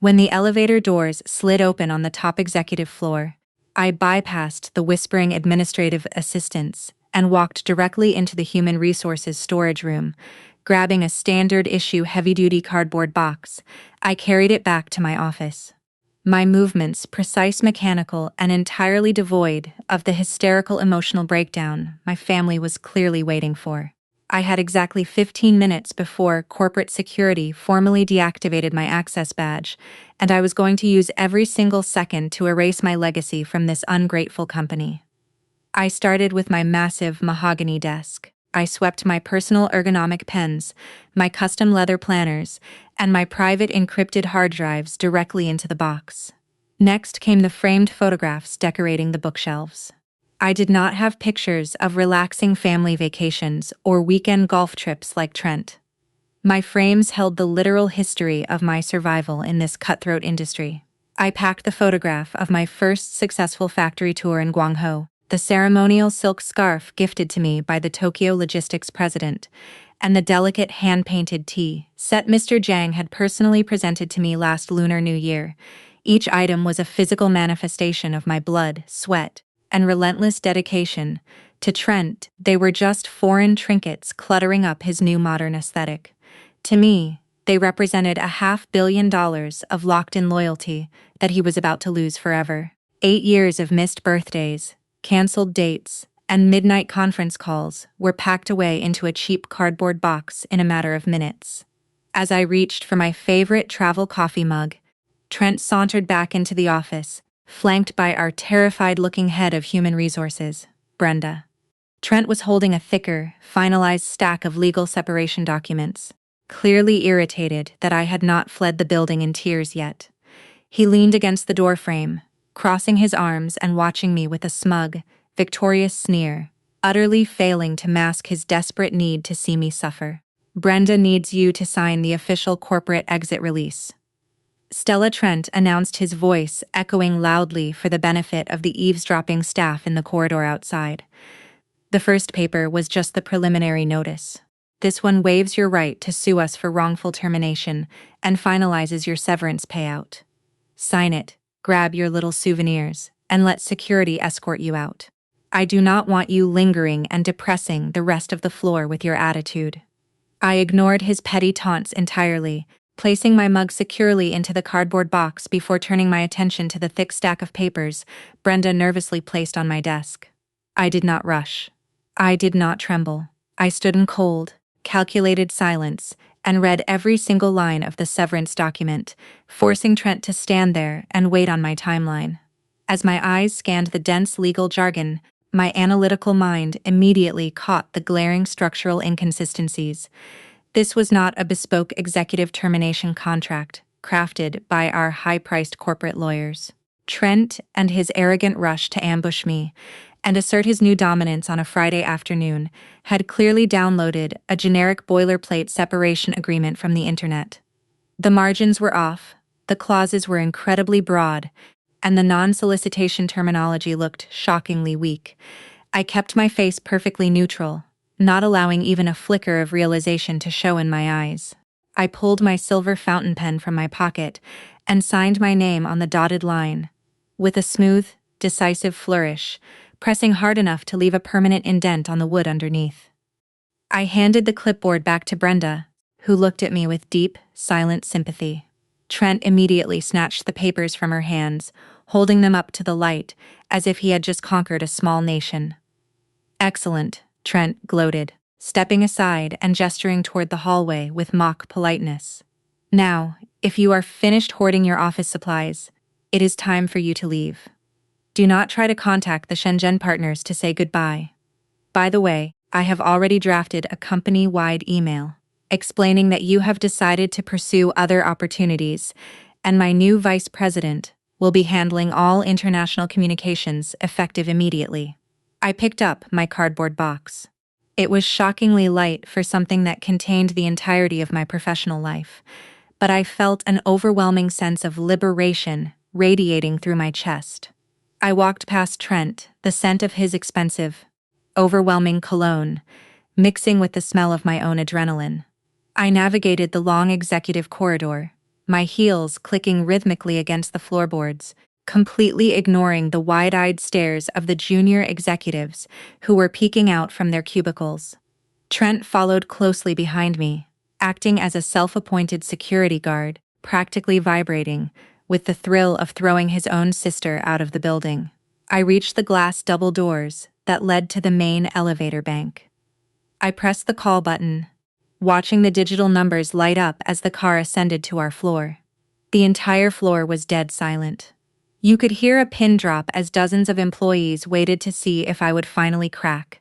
When the elevator doors slid open on the top executive floor, I bypassed the whispering administrative assistants and walked directly into the human resources storage room. Grabbing a standard-issue heavy-duty cardboard box, I carried it back to my office. My movements precise, mechanical, and entirely devoid of the hysterical emotional breakdown my family was clearly waiting for. I had exactly 15 minutes before corporate security formally deactivated my access badge, and I was going to use every single second to erase my legacy from this ungrateful company. I started with my massive mahogany desk. I swept my personal ergonomic pens, my custom leather planners, and my private encrypted hard drives directly into the box. Next came the framed photographs decorating the bookshelves. I did not have pictures of relaxing family vacations or weekend golf trips like Trent. My frames held the literal history of my survival in this cutthroat industry. I packed the photograph of my first successful factory tour in Guangzhou, the ceremonial silk scarf gifted to me by the Tokyo Logistics president, and the delicate hand-painted tea set Mr. Zhang had personally presented to me last Lunar New Year. Each item was a physical manifestation of my blood, sweat, and relentless dedication. To Trent, they were just foreign trinkets cluttering up his new modern aesthetic. To me, they represented $500 million of locked-in loyalty that he was about to lose forever. 8 years of missed birthdays, canceled dates, and midnight conference calls were packed away into a cheap cardboard box in a matter of minutes. As I reached for my favorite travel coffee mug, Trent sauntered back into the office, flanked by our terrified-looking head of human resources, Brenda. Trent was holding a thicker, finalized stack of legal separation documents, clearly irritated that I had not fled the building in tears yet. He leaned against the doorframe, crossing his arms and watching me with a smug, victorious sneer, utterly failing to mask his desperate need to see me suffer. "Brenda needs you to sign the official corporate exit release." Stella, Trent announced, his voice echoing loudly for the benefit of the eavesdropping staff in the corridor outside. The first paper was just the preliminary notice. This one waives your right to sue us for wrongful termination and finalizes your severance payout. Sign it, grab your little souvenirs, and let security escort you out. I do not want you lingering and depressing the rest of the floor with your attitude. I ignored his petty taunts entirely, placing my mug securely into the cardboard box before turning my attention to the thick stack of papers Brenda nervously placed on my desk. I did not rush. I did not tremble. I stood in cold, calculated silence and read every single line of the severance document, forcing Trent to stand there and wait on my timeline. As my eyes scanned the dense legal jargon, my analytical mind immediately caught the glaring structural inconsistencies. This was not a bespoke executive termination contract crafted by our high-priced corporate lawyers. Trent and his arrogant rush to ambush me, and assert his new dominance on a Friday afternoon, had clearly downloaded a generic boilerplate separation agreement from the internet. The margins were off, the clauses were incredibly broad, and the non-solicitation terminology looked shockingly weak. I kept my face perfectly neutral, not allowing even a flicker of realization to show in my eyes. I pulled my silver fountain pen from my pocket and signed my name on the dotted line, with a smooth, decisive flourish, pressing hard enough to leave a permanent indent on the wood underneath. I handed the clipboard back to Brenda, who looked at me with deep, silent sympathy. Trent immediately snatched the papers from her hands, holding them up to the light, as if he had just conquered a small nation. "Excellent," Trent gloated, stepping aside and gesturing toward the hallway with mock politeness. "Now, if you are finished hoarding your office supplies, it is time for you to leave. Do not try to contact the Shenzhen partners to say goodbye. By the way, I have already drafted a company-wide email explaining that you have decided to pursue other opportunities, and my new vice president will be handling all international communications effective immediately." I picked up my cardboard box. It was shockingly light for something that contained the entirety of my professional life, but I felt an overwhelming sense of liberation radiating through my chest. I walked past Trent, the scent of his expensive, overwhelming cologne, mixing with the smell of my own adrenaline. I navigated the long executive corridor, my heels clicking rhythmically against the floorboards, completely ignoring the wide-eyed stares of the junior executives who were peeking out from their cubicles. Trent followed closely behind me, acting as a self-appointed security guard, practically vibrating with the thrill of throwing his own sister out of the building. I reached the glass double doors that led to the main elevator bank. I pressed the call button, watching the digital numbers light up as the car ascended to our floor. The entire floor was dead silent. You could hear a pin drop as dozens of employees waited to see if I would finally crack,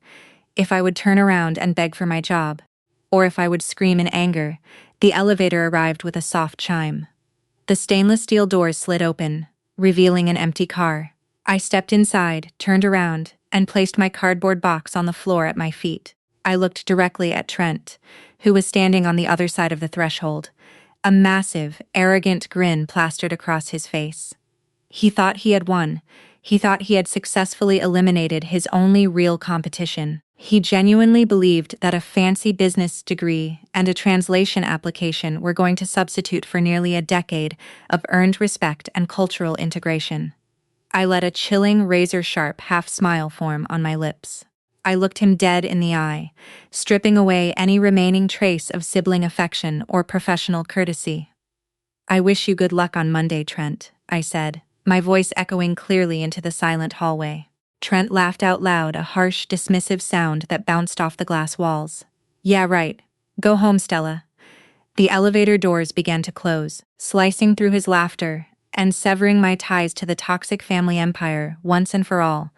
if I would turn around and beg for my job, or if I would scream in anger. The elevator arrived with a soft chime. The stainless steel doors slid open, revealing an empty car. I stepped inside, turned around, and placed my cardboard box on the floor at my feet. I looked directly at Trent, who was standing on the other side of the threshold, a massive, arrogant grin plastered across his face. He thought he had won. He thought he had successfully eliminated his only real competition. He genuinely believed that a fancy business degree and a translation application were going to substitute for nearly a decade of earned respect and cultural integration. I let a chilling, razor-sharp half-smile form on my lips. I looked him dead in the eye, stripping away any remaining trace of sibling affection or professional courtesy. "I wish you good luck on Monday, Trent," I said, my voice echoing clearly into the silent hallway. Trent laughed out loud, a harsh, dismissive sound that bounced off the glass walls. "Yeah, right. Go home, Stella." The elevator doors began to close, slicing through his laughter and severing my ties to the toxic family empire once and for all.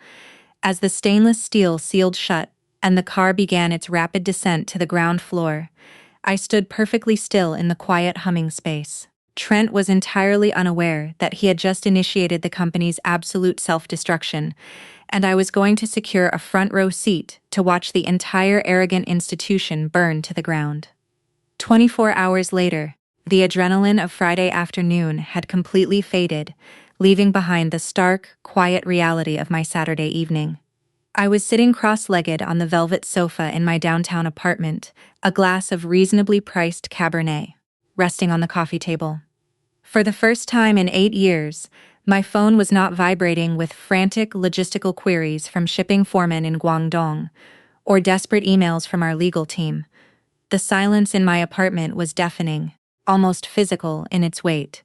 As the stainless steel sealed shut and the car began its rapid descent to the ground floor, I stood perfectly still in the quiet humming space. Trent was entirely unaware that he had just initiated the company's absolute self-destruction, and I was going to secure a front-row seat to watch the entire arrogant institution burn to the ground. 24 hours later, the adrenaline of Friday afternoon had completely faded, leaving behind the stark, quiet reality of my Saturday evening. I was sitting cross-legged on the velvet sofa in my downtown apartment, a glass of reasonably priced Cabernet resting on the coffee table. For the first time in 8 years, my phone was not vibrating with frantic logistical queries from shipping foremen in Guangdong or desperate emails from our legal team. The silence in my apartment was deafening, almost physical in its weight.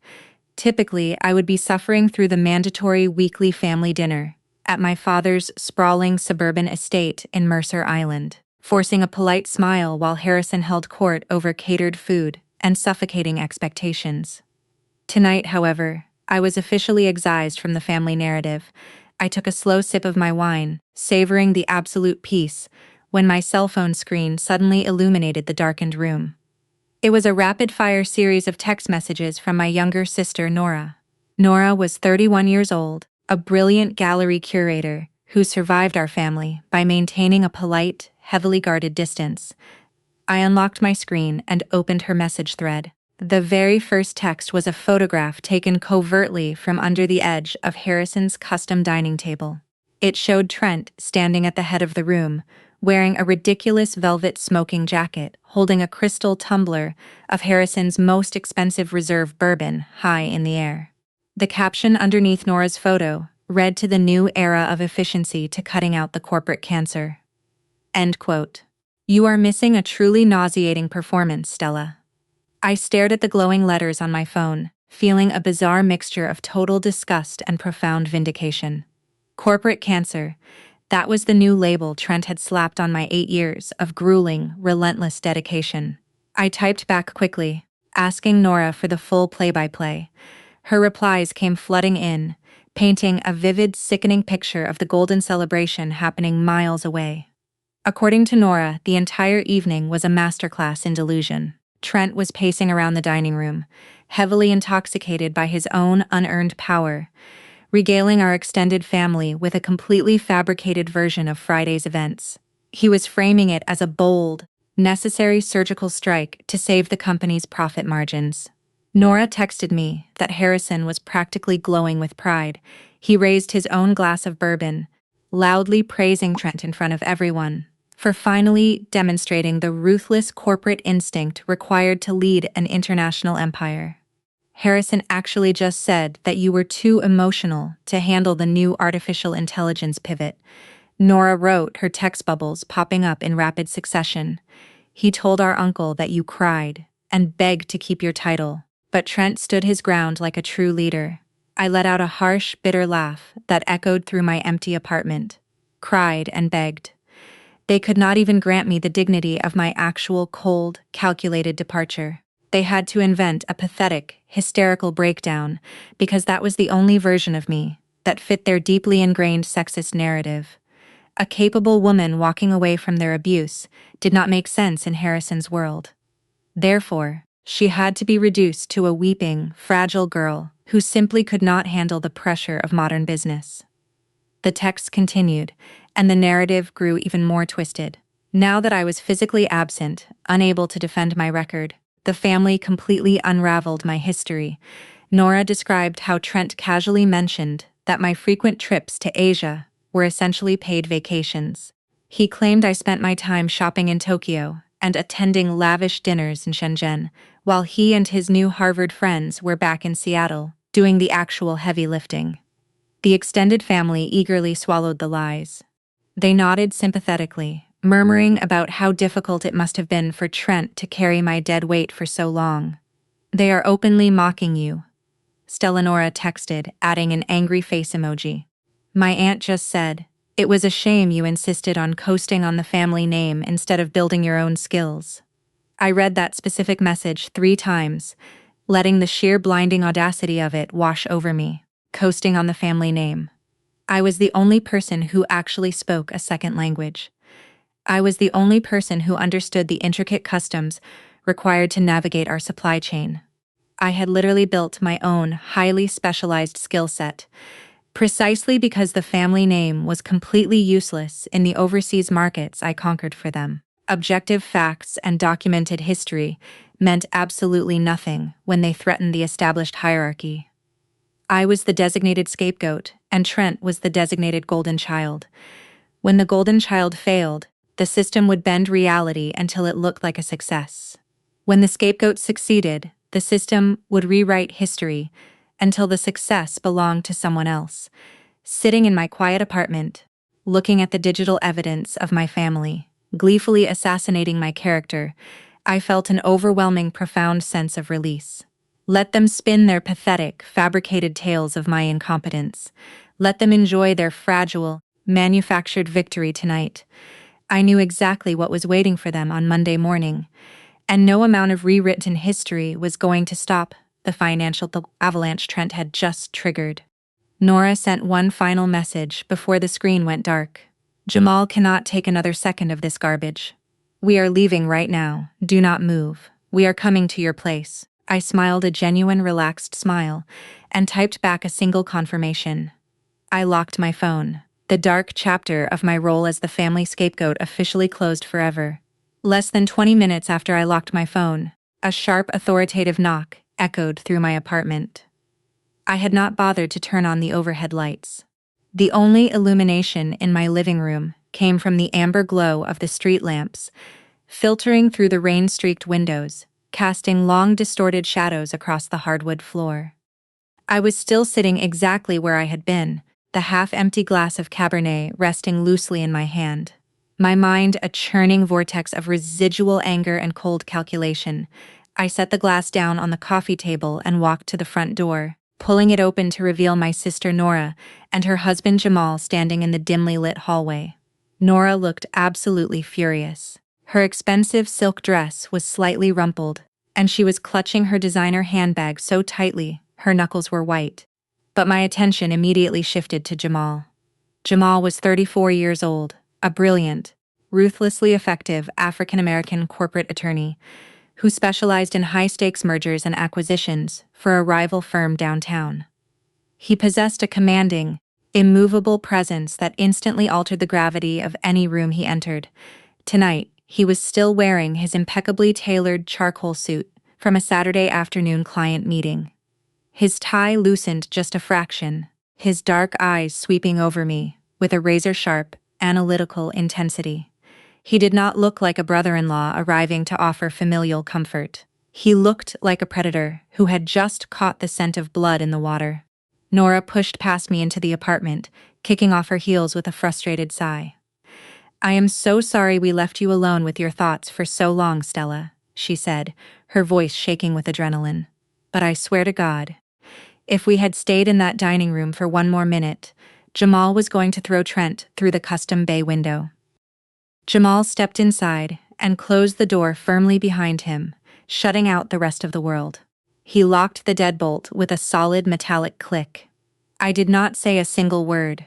Typically, I would be suffering through the mandatory weekly family dinner at my father's sprawling suburban estate in Mercer Island, forcing a polite smile while Harrison held court over catered food and suffocating expectations. Tonight, however, I was officially excised from the family narrative. I took a slow sip of my wine, savoring the absolute peace, when my cell phone screen suddenly illuminated the darkened room. It was a rapid-fire series of text messages from my younger sister, Nora. Nora was 31 years old, a brilliant gallery curator who survived our family by maintaining a polite, heavily guarded distance. I unlocked my screen and opened her message thread. The very first text was a photograph taken covertly from under the edge of Harrison's custom dining table. It showed Trent standing at the head of the room, wearing a ridiculous velvet smoking jacket, holding a crystal tumbler of Harrison's most expensive reserve bourbon high in the air. The caption underneath Nora's photo read, "To the new era of efficiency to cutting out the corporate cancer." End quote. You are missing a truly nauseating performance, Stella. I stared at the glowing letters on my phone, feeling a bizarre mixture of total disgust and profound vindication. Corporate cancer. That was the new label Trent had slapped on my 8 years of grueling, relentless dedication. I typed back quickly, asking Nora for the full play-by-play. Her replies came flooding in, painting a vivid, sickening picture of the golden celebration happening miles away. According to Nora, the entire evening was a masterclass in delusion. Trent was pacing around the dining room, heavily intoxicated by his own unearned power, regaling our extended family with a completely fabricated version of Friday's events. He was framing it as a bold, necessary surgical strike to save the company's profit margins. Nora texted me that Harrison was practically glowing with pride. He raised his own glass of bourbon, loudly praising Trent in front of everyone for finally demonstrating the ruthless corporate instinct required to lead an international empire. Harrison actually just said that you were too emotional to handle the new artificial intelligence pivot. Nora wrote, her text bubbles popping up in rapid succession. He told our uncle that you cried and begged to keep your title, but Trent stood his ground like a true leader. I let out a harsh, bitter laugh that echoed through my empty apartment. Cried and begged. They could not even grant me the dignity of my actual cold, calculated departure. They had to invent a pathetic, hysterical breakdown because that was the only version of me that fit their deeply ingrained sexist narrative. A capable woman walking away from their abuse did not make sense in Harrison's world. Therefore, she had to be reduced to a weeping, fragile girl who simply could not handle the pressure of modern business. The text continued, and the narrative grew even more twisted. Now that I was physically absent, unable to defend my record, the family completely unraveled my history. Nora described how Trent casually mentioned that my frequent trips to Asia were essentially paid vacations. He claimed I spent my time shopping in Tokyo and attending lavish dinners in Shenzhen, while he and his new Harvard friends were back in Seattle, doing the actual heavy lifting. The extended family eagerly swallowed the lies. They nodded sympathetically, murmuring about how difficult it must have been for Trent to carry my dead weight for so long. They are openly mocking you, Stella Nora texted, adding an angry face emoji. My aunt just said, it was a shame you insisted on coasting on the family name instead of building your own skills. I read that specific message 3 times, letting the sheer blinding audacity of it wash over me. Coasting on the family name. I was the only person who actually spoke a second language. I was the only person who understood the intricate customs required to navigate our supply chain. I had literally built my own highly specialized skill set, precisely because the family name was completely useless in the overseas markets I conquered for them. Objective facts and documented history meant absolutely nothing when they threatened the established hierarchy. I was the designated scapegoat, and Trent was the designated golden child. When the golden child failed, the system would bend reality until it looked like a success. When the scapegoat succeeded, the system would rewrite history until the success belonged to someone else. Sitting in my quiet apartment, looking at the digital evidence of my family, gleefully assassinating my character, I felt an overwhelming, profound sense of release. Let them spin their pathetic, fabricated tales of my incompetence. Let them enjoy their fragile, manufactured victory tonight. I knew exactly what was waiting for them on Monday morning, and no amount of rewritten history was going to stop the financial avalanche Trent had just triggered. Nora sent one final message before the screen went dark. Jamal cannot take another second of this garbage. We are leaving right now. Do not move. We are coming to your place. I smiled a genuine, relaxed smile and typed back a single confirmation. I locked my phone. The dark chapter of my role as the family scapegoat officially closed forever. Less than 20 minutes after I locked my phone, a sharp, authoritative knock echoed through my apartment. I had not bothered to turn on the overhead lights. The only illumination in my living room came from the amber glow of the street lamps, filtering through the rain-streaked windows, casting long, distorted shadows across the hardwood floor. I was still sitting exactly where I had been, the half-empty glass of Cabernet resting loosely in my hand. My mind a churning vortex of residual anger and cold calculation. I set the glass down on the coffee table and walked to the front door, pulling it open to reveal my sister Nora and her husband Jamal standing in the dimly lit hallway. Nora looked absolutely furious. Her expensive silk dress was slightly rumpled, and she was clutching her designer handbag so tightly her knuckles were white. But my attention immediately shifted to Jamal. Jamal was 34 years old, a brilliant, ruthlessly effective African-American corporate attorney who specialized in high-stakes mergers and acquisitions for a rival firm downtown. He possessed a commanding, immovable presence that instantly altered the gravity of any room he entered. Tonight, he was still wearing his impeccably tailored charcoal suit from a Saturday afternoon client meeting. His tie loosened just a fraction, his dark eyes sweeping over me with a razor-sharp, analytical intensity. He did not look like a brother-in-law arriving to offer familial comfort. He looked like a predator who had just caught the scent of blood in the water. Nora pushed past me into the apartment, kicking off her heels with a frustrated sigh. "I am so sorry we left you alone with your thoughts for so long, Stella," she said, her voice shaking with adrenaline. "But I swear to God, if we had stayed in that dining room for one more minute, Jamal was going to throw Trent through the custom bay window." Jamal stepped inside and closed the door firmly behind him, shutting out the rest of the world. He locked the deadbolt with a solid metallic click. I did not say a single word.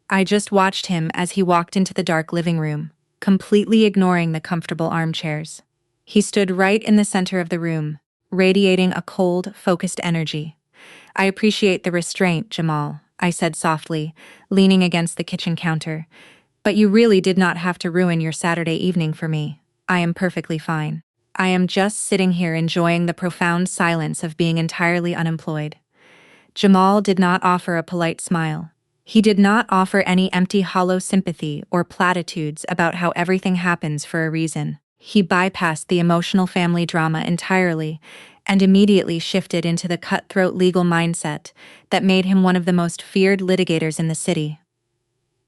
I just watched him as he walked into the dark living room, completely ignoring the comfortable armchairs. He stood right in the center of the room, radiating a cold, focused energy. "I appreciate the restraint, Jamal," I said softly, leaning against the kitchen counter. "But you really did not have to ruin your Saturday evening for me. I am perfectly fine. I am just sitting here enjoying the profound silence of being entirely unemployed." Jamal did not offer a polite smile. He did not offer any empty, hollow sympathy or platitudes about how everything happens for a reason. He bypassed the emotional family drama entirely and immediately shifted into the cutthroat legal mindset that made him one of the most feared litigators in the city.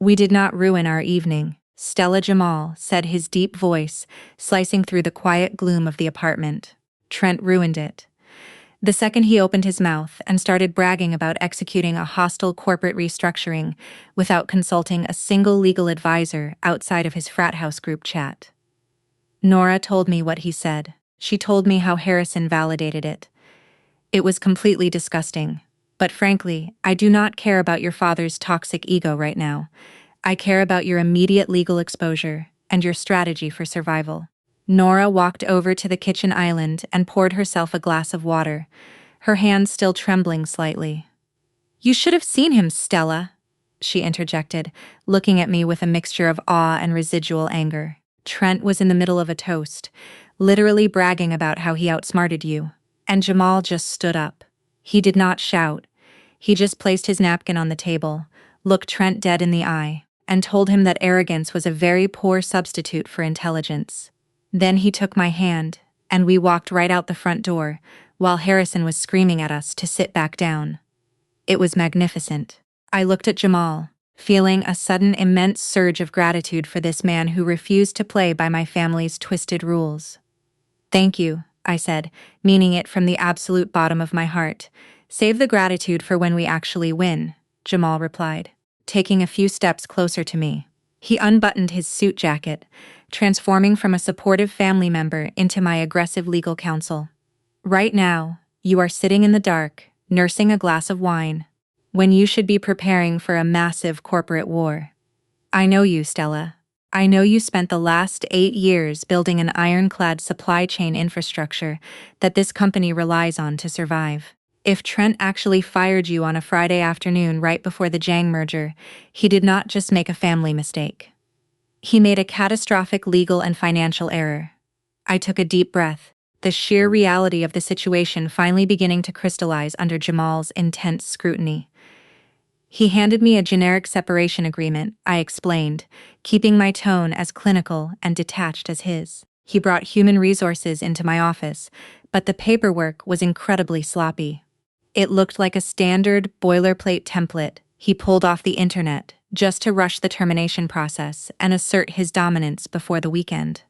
"We did not ruin our evening," Stella Jamal said, his deep voice slicing through the quiet gloom of the apartment. "Trent ruined it." The second he opened his mouth and started bragging about executing a hostile corporate restructuring without consulting a single legal advisor outside of his frat house group chat. Nora told me what he said. She told me how Harrison validated it. It was completely disgusting. But frankly, I do not care about your father's toxic ego right now. I care about your immediate legal exposure and your strategy for survival. Nora walked over to the kitchen island and poured herself a glass of water, her hands still trembling slightly. "You should have seen him, Stella," she interjected, looking at me with a mixture of awe and residual anger. "Trent was in the middle of a toast, literally bragging about how he outsmarted you, and Jamal just stood up. He did not shout. He just placed his napkin on the table, looked Trent dead in the eye, and told him that arrogance was a very poor substitute for intelligence. Then he took my hand, and we walked right out the front door, while Harrison was screaming at us to sit back down. It was magnificent." I looked at Jamal, feeling a sudden immense surge of gratitude for this man who refused to play by my family's twisted rules. "Thank you," I said, meaning it from the absolute bottom of my heart. "Save the gratitude for when we actually win," Jamal replied, taking a few steps closer to me. He unbuttoned his suit jacket, transforming from a supportive family member into my aggressive legal counsel. "Right now, you are sitting in the dark, nursing a glass of wine, when you should be preparing for a massive corporate war. I know you, Stella. I know you spent the last 8 years building an ironclad supply chain infrastructure that this company relies on to survive. If Trent actually fired you on a Friday afternoon right before the Jang merger, he did not just make a family mistake. He made a catastrophic legal and financial error. I took a deep breath, the sheer reality of the situation finally beginning to crystallize under Jamal's intense scrutiny. He handed me a generic separation agreement, I explained, keeping my tone as clinical and detached as his. He brought human resources into my office, but the paperwork was incredibly sloppy. It looked like a standard boilerplate template he pulled off the internet just to rush the termination process and assert his dominance before the weekend.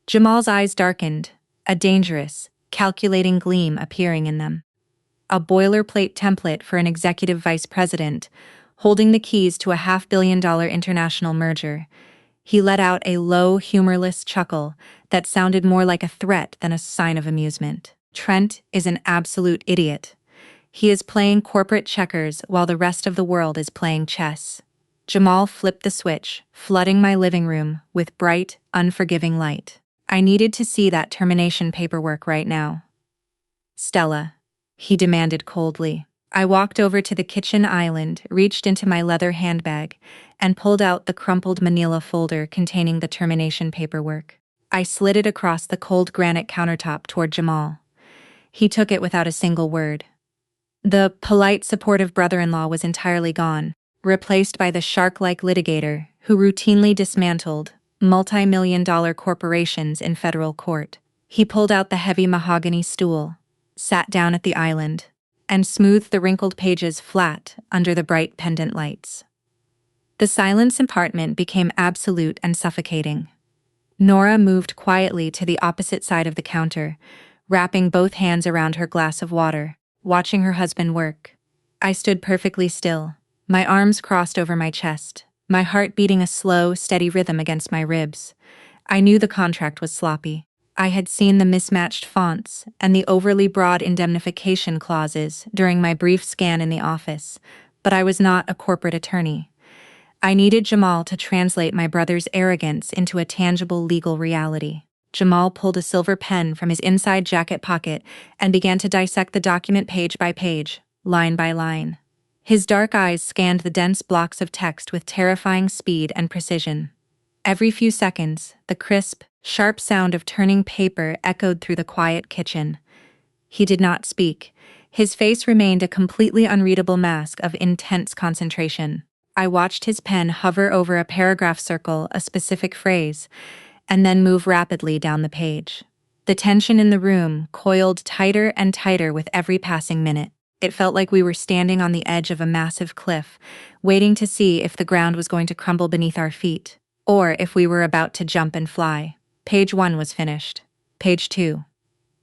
Jamal's eyes darkened, a dangerous, calculating gleam appearing in them. A boilerplate template for an executive vice president, holding the keys to a $500 million international merger. He let out a low, humorless chuckle that sounded more like a threat than a sign of amusement. Trent is an absolute idiot. He is playing corporate checkers while the rest of the world is playing chess. Jamal flipped the switch, flooding my living room with bright, unforgiving light. I needed to see that termination paperwork right now. Stella, he demanded coldly. I walked over to the kitchen island, reached into my leather handbag, and pulled out the crumpled manila folder containing the termination paperwork. I slid it across the cold granite countertop toward Jamal. He took it without a single word. The polite, supportive brother-in-law was entirely gone, replaced by the shark-like litigator who routinely dismantled multi-million-dollar corporations in federal court. He pulled out the heavy mahogany stool, sat down at the island, and smoothed the wrinkled pages flat under the bright pendant lights. The silence in the apartment became absolute and suffocating. Nora moved quietly to the opposite side of the counter, wrapping both hands around her glass of water, watching her husband work. I stood perfectly still, my arms crossed over my chest, my heart beating a slow, steady rhythm against my ribs. I knew the contract was sloppy. I had seen the mismatched fonts and the overly broad indemnification clauses during my brief scan in the office, but I was not a corporate attorney. I needed Jamal to translate my brother's arrogance into a tangible legal reality. Jamal pulled a silver pen from his inside jacket pocket and began to dissect the document page by page, line by line. His dark eyes scanned the dense blocks of text with terrifying speed and precision. Every few seconds, the crisp, sharp sound of turning paper echoed through the quiet kitchen. He did not speak. His face remained a completely unreadable mask of intense concentration. I watched his pen hover over a paragraph, circle a specific phrase, and then move rapidly down the page. The tension in the room coiled tighter and tighter with every passing minute. It felt like we were standing on the edge of a massive cliff, waiting to see if the ground was going to crumble beneath our feet, or if we were about to jump and fly. Page 1 was finished. Page 2.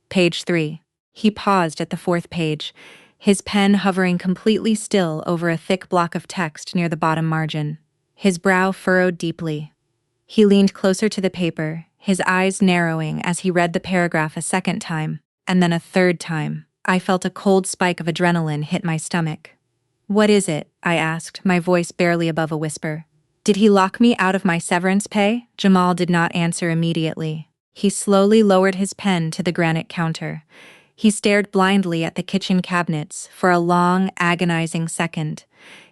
Page 3. He paused at the fourth page, his pen hovering completely still over a thick block of text near the bottom margin. His brow furrowed deeply. He leaned closer to the paper, his eyes narrowing as he read the paragraph a second time, and then a third time. I felt a cold spike of adrenaline hit my stomach. "What is it?" I asked, my voice barely above a whisper. "Did he lock me out of my severance pay?" Jamal did not answer immediately. He slowly lowered his pen to the granite counter. He stared blindly at the kitchen cabinets for a long, agonizing second,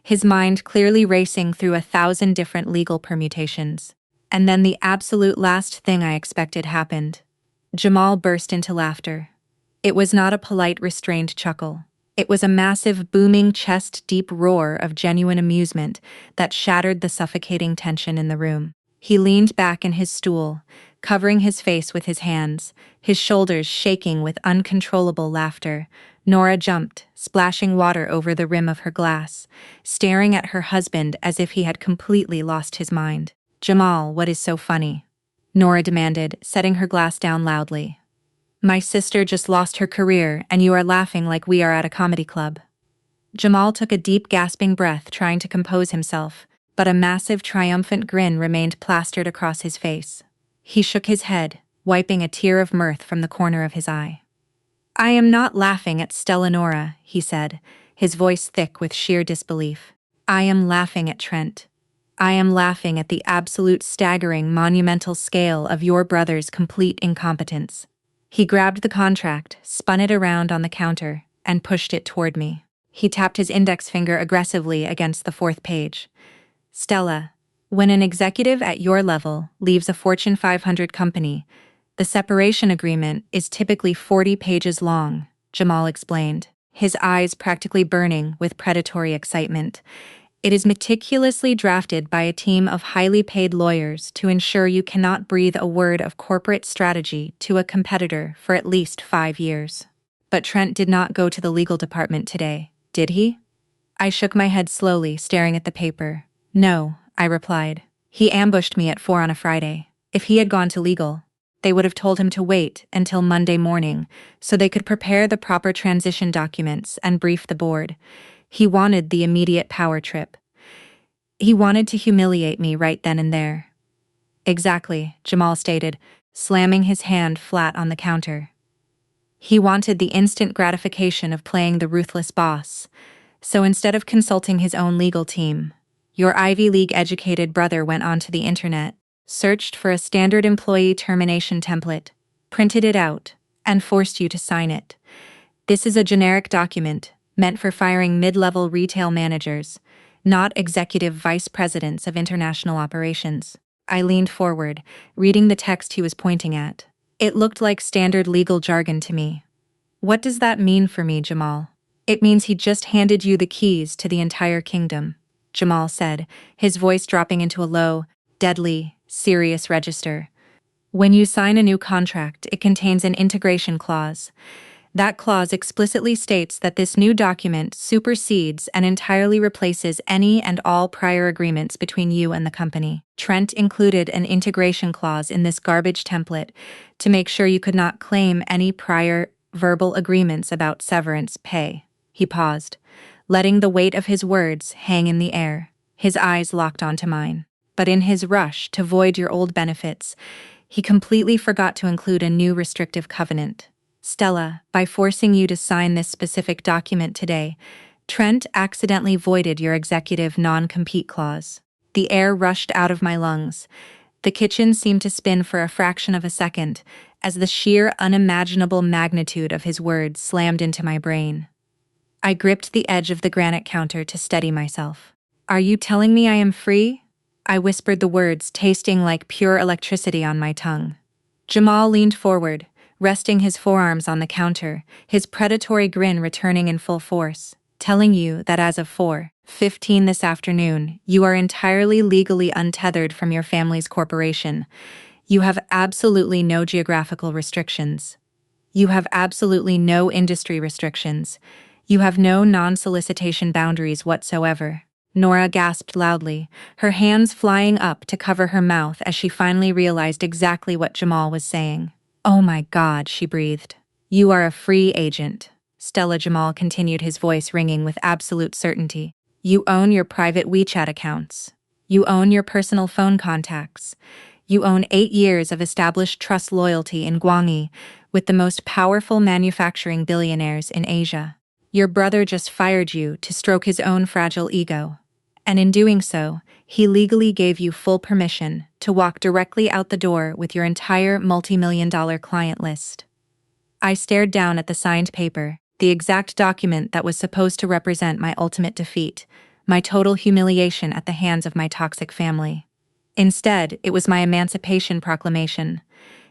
his mind clearly racing through 1,000 different legal permutations. And then the absolute last thing I expected happened. Jamal burst into laughter. It was not a polite, restrained chuckle. It was a massive, booming, chest-deep roar of genuine amusement that shattered the suffocating tension in the room. He leaned back in his stool, covering his face with his hands, his shoulders shaking with uncontrollable laughter. Nora jumped, splashing water over the rim of her glass, staring at her husband as if he had completely lost his mind. "Jamal, what is so funny?" Nora demanded, setting her glass down loudly. "My sister just lost her career and you are laughing like we are at a comedy club." Jamal took a deep, gasping breath, trying to compose himself, but a massive, triumphant grin remained plastered across his face. He shook his head, wiping a tear of mirth from the corner of his eye. "I am not laughing at Stella, Nora," he said, his voice thick with sheer disbelief. "I am laughing at Trent. I am laughing at the absolute staggering, monumental scale of your brother's complete incompetence." He grabbed the contract, spun it around on the counter, and pushed it toward me. He tapped his index finger aggressively against the fourth page. Stella, when an executive at your level leaves a Fortune 500 company, the separation agreement is typically 40 pages long, Jamal explained, his eyes practically burning with predatory excitement. It is meticulously drafted by a team of highly paid lawyers to ensure you cannot breathe a word of corporate strategy to a competitor for at least 5 years. But Trent did not go to the legal department today, did he? I shook my head slowly, staring at the paper. No, I replied. He ambushed me at 4 on a Friday. If he had gone to legal, they would have told him to wait until Monday morning so they could prepare the proper transition documents and brief the board. He wanted the immediate power trip. He wanted to humiliate me right then and there. Exactly, Jamal stated, slamming his hand flat on the counter. He wanted the instant gratification of playing the ruthless boss. So instead of consulting his own legal team, your Ivy League-educated brother went onto the internet, searched for a standard employee termination template, printed it out, and forced you to sign it. This is a generic document meant for firing mid-level retail managers, not executive vice presidents of international operations. I leaned forward, reading the text he was pointing at. It looked like standard legal jargon to me. What does that mean for me, Jamal? It means he just handed you the keys to the entire kingdom, Jamal said, his voice dropping into a low, deadly, serious register. When you sign a new contract, it contains an integration clause. That clause explicitly states that this new document supersedes and entirely replaces any and all prior agreements between you and the company. Trent included an integration clause in this garbage template to make sure you could not claim any prior verbal agreements about severance pay. He paused, letting the weight of his words hang in the air. His eyes locked onto mine. But in his rush to void your old benefits, he completely forgot to include a new restrictive covenant. Stella, by forcing you to sign this specific document today, Trent accidentally voided your executive non-compete clause. The air rushed out of my lungs. The kitchen seemed to spin for a fraction of a second as the sheer unimaginable magnitude of his words slammed into my brain. I gripped the edge of the granite counter to steady myself. Are you telling me I am free? I whispered the words, tasting like pure electricity on my tongue. Jamal leaned forward, resting his forearms on the counter, his predatory grin returning in full force, telling you that as of 4:15 this afternoon, you are entirely legally untethered from your family's corporation. You have absolutely no geographical restrictions. You have absolutely no industry restrictions. You have no non-solicitation boundaries whatsoever. Nora gasped loudly, her hands flying up to cover her mouth as she finally realized exactly what Jamal was saying. Oh my God, she breathed. You are a free agent. Stella Jamal continued, his voice ringing with absolute certainty. You own your private WeChat accounts. You own your personal phone contacts. You own 8 years of established trust loyalty in Gwangi with the most powerful manufacturing billionaires in Asia. Your brother just fired you to stroke his own fragile ego. And in doing so, he legally gave you full permission to walk directly out the door with your entire multi-million-dollar client list. I stared down at the signed paper, the exact document that was supposed to represent my ultimate defeat, my total humiliation at the hands of my toxic family. Instead, it was my emancipation proclamation.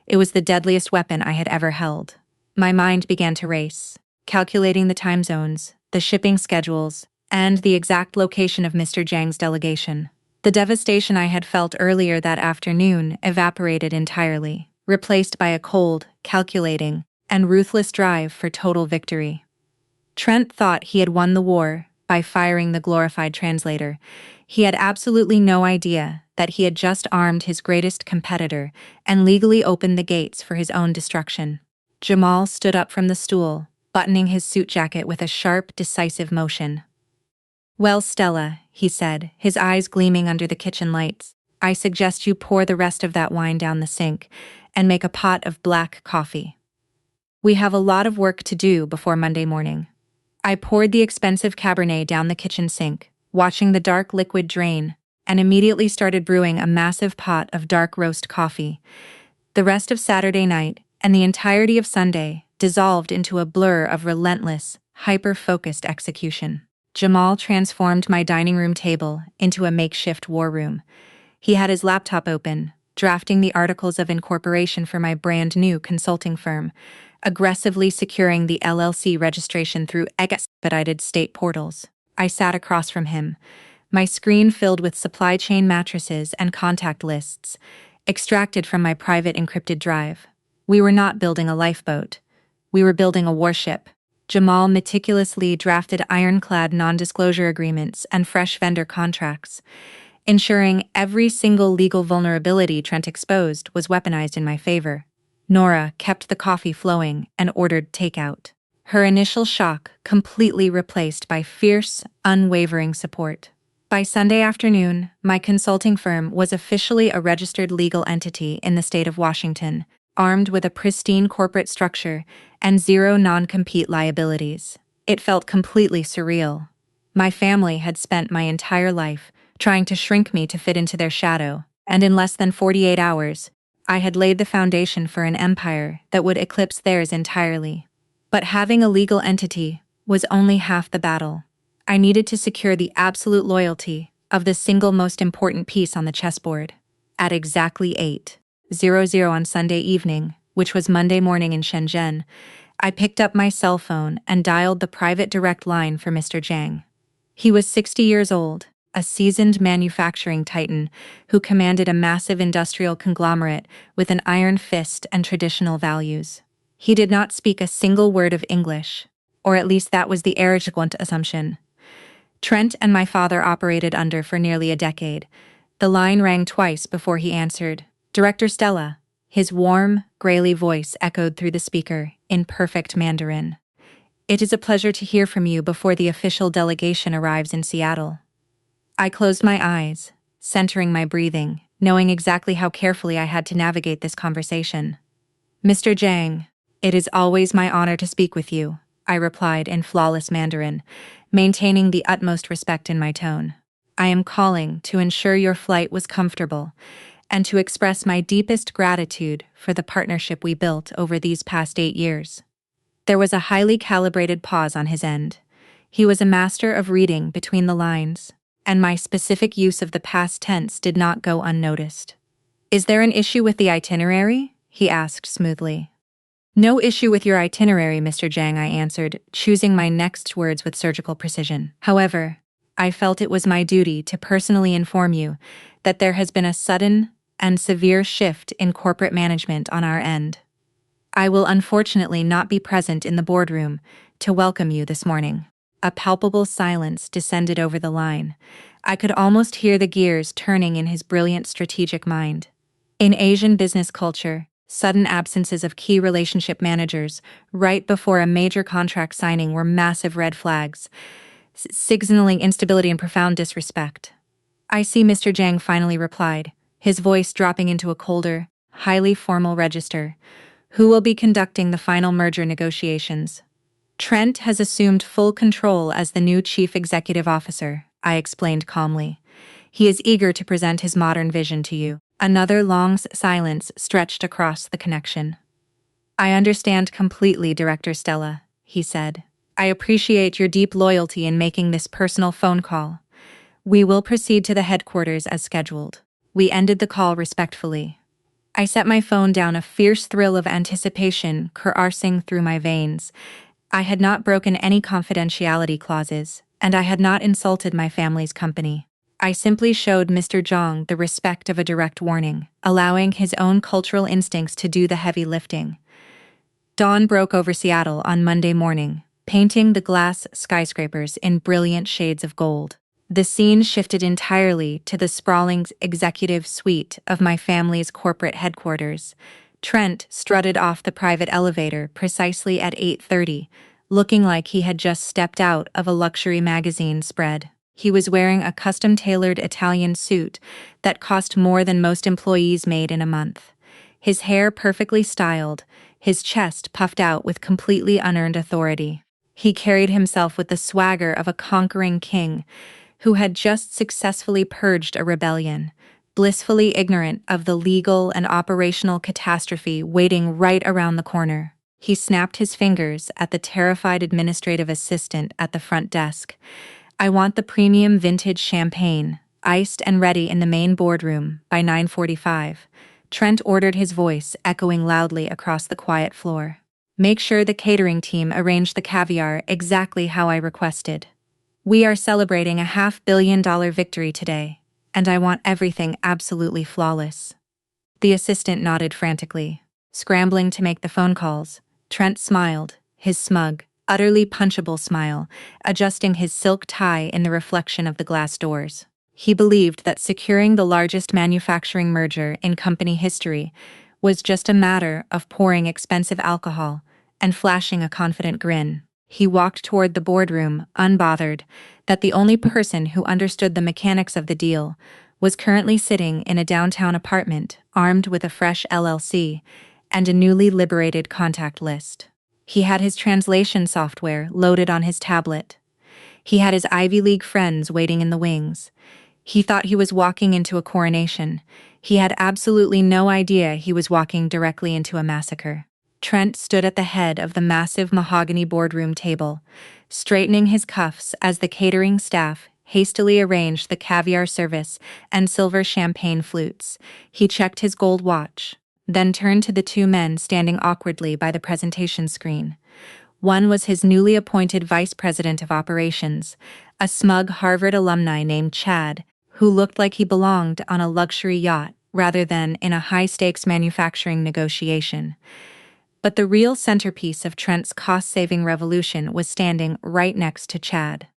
It was the deadliest weapon I had ever held. My mind began to race, calculating the time zones, the shipping schedules, and the exact location of Mr. Zhang's delegation. The devastation I had felt earlier that afternoon evaporated entirely, replaced by a cold, calculating, and ruthless drive for total victory. Trent thought he had won the war by firing the glorified translator. He had absolutely no idea that he had just armed his greatest competitor and legally opened the gates for his own destruction. Jamal stood up from the stool, buttoning his suit jacket with a sharp, decisive motion. Well, Stella, he said, his eyes gleaming under the kitchen lights, I suggest you pour the rest of that wine down the sink and make a pot of black coffee. We have a lot of work to do before Monday morning. I poured the expensive Cabernet down the kitchen sink, watching the dark liquid drain, and immediately started brewing a massive pot of dark roast coffee. The rest of Saturday night and the entirety of Sunday dissolved into a blur of relentless, hyper-focused execution. Jamal transformed my dining room table into a makeshift war room. He had his laptop open, drafting the articles of incorporation for my brand new consulting firm, aggressively securing the LLC registration through expedited state portals. I sat across from him, my screen filled with supply chain mattresses and contact lists, extracted from my private encrypted drive. We were not building a lifeboat. We were building a warship. Jamal meticulously drafted ironclad non-disclosure agreements and fresh vendor contracts, ensuring every single legal vulnerability Trent exposed was weaponized in my favor. Nora kept the coffee flowing and ordered takeout. Her initial shock completely replaced by fierce, unwavering support. By Sunday afternoon, my consulting firm was officially a registered legal entity in the state of Washington, armed with a pristine corporate structure and zero non-compete liabilities. It felt completely surreal. My family had spent my entire life trying to shrink me to fit into their shadow, and in less than 48 hours, I had laid the foundation for an empire that would eclipse theirs entirely. But having a legal entity was only half the battle. I needed to secure the absolute loyalty of the single most important piece on the chessboard. At exactly 8:00 on Sunday evening, which was Monday morning in Shenzhen, I picked up my cell phone and dialed the private direct line for Mr. Zhang. He was 60 years old, a seasoned manufacturing titan who commanded a massive industrial conglomerate with an iron fist and traditional values. He did not speak a single word of English, or at least that was the arrogant assumption. Trent and my father operated under for nearly a decade. The line rang twice before he answered. "Director Stella." His warm, grayly voice echoed through the speaker in perfect Mandarin. "It is a pleasure to hear from you before the official delegation arrives in Seattle." I closed my eyes, centering my breathing, knowing exactly how carefully I had to navigate this conversation. "Mr. Zhang, it is always my honor to speak with you," I replied in flawless Mandarin, maintaining the utmost respect in my tone. "I am calling to ensure your flight was comfortable and to express my deepest gratitude for the partnership we built over these past 8 years." There was a highly calibrated pause on his end. He was a master of reading between the lines, and my specific use of the past tense did not go unnoticed. "Is there an issue with the itinerary?" he asked smoothly. "No issue with your itinerary, Mr. Zhang," I answered, choosing my next words with surgical precision. "However, I felt it was my duty to personally inform you that there has been a sudden and severe shift in corporate management on our end. I will unfortunately not be present in the boardroom to welcome you this morning." A palpable silence descended over the line. I could almost hear the gears turning in his brilliant strategic mind. In Asian business culture, sudden absences of key relationship managers right before a major contract signing were massive red flags, signaling instability and profound disrespect. "I see," Mr. Zhang finally replied, his voice dropping into a colder, highly formal register. "Who will be conducting the final merger negotiations?" "Trent has assumed full control as the new chief executive officer," I explained calmly. "He is eager to present his modern vision to you." Another long silence stretched across the connection. "I understand completely, Director Stella," he said. "I appreciate your deep loyalty in making this personal phone call. We will proceed to the headquarters as scheduled." We ended the call respectfully. I set my phone down, a fierce thrill of anticipation coursing through my veins. I had not broken any confidentiality clauses, and I had not insulted my family's company. I simply showed Mr. Zhang the respect of a direct warning, allowing his own cultural instincts to do the heavy lifting. Dawn broke over Seattle on Monday morning, painting the glass skyscrapers in brilliant shades of gold. The scene shifted entirely to the sprawling executive suite of my family's corporate headquarters. Trent strutted off the private elevator precisely at 8:30, looking like he had just stepped out of a luxury magazine spread. He was wearing a custom-tailored Italian suit that cost more than most employees made in a month. His hair perfectly styled, his chest puffed out with completely unearned authority. He carried himself with the swagger of a conquering king who had just successfully purged a rebellion, blissfully ignorant of the legal and operational catastrophe waiting right around the corner. He snapped his fingers at the terrified administrative assistant at the front desk. "I want the premium vintage champagne, iced and ready in the main boardroom by 9:45. Trent ordered, his voice echoing loudly across the quiet floor. "Make sure the catering team arranged the caviar exactly how I requested. We are celebrating a $500 million victory today, and I want everything absolutely flawless." The assistant nodded frantically. Scrambling to make the phone calls, Trent smiled, his smug, utterly punchable smile, adjusting his silk tie in the reflection of the glass doors. He believed that securing the largest manufacturing merger in company history was just a matter of pouring expensive alcohol and flashing a confident grin. He walked toward the boardroom, unbothered that the only person who understood the mechanics of the deal was currently sitting in a downtown apartment, armed with a fresh LLC and a newly liberated contact list. He had his translation software loaded on his tablet. He had his Ivy League friends waiting in the wings. He thought he was walking into a coronation. He had absolutely no idea he was walking directly into a massacre. Trent stood at the head of the massive mahogany boardroom table, straightening his cuffs as the catering staff hastily arranged the caviar service and silver champagne flutes. He checked his gold watch, then turned to the two men standing awkwardly by the presentation screen. One was his newly appointed vice president of operations, a smug Harvard alumni named Chad, who looked like he belonged on a luxury yacht rather than in a high-stakes manufacturing negotiation. But the real centerpiece of Trent's cost-saving revolution was standing right next to Chad.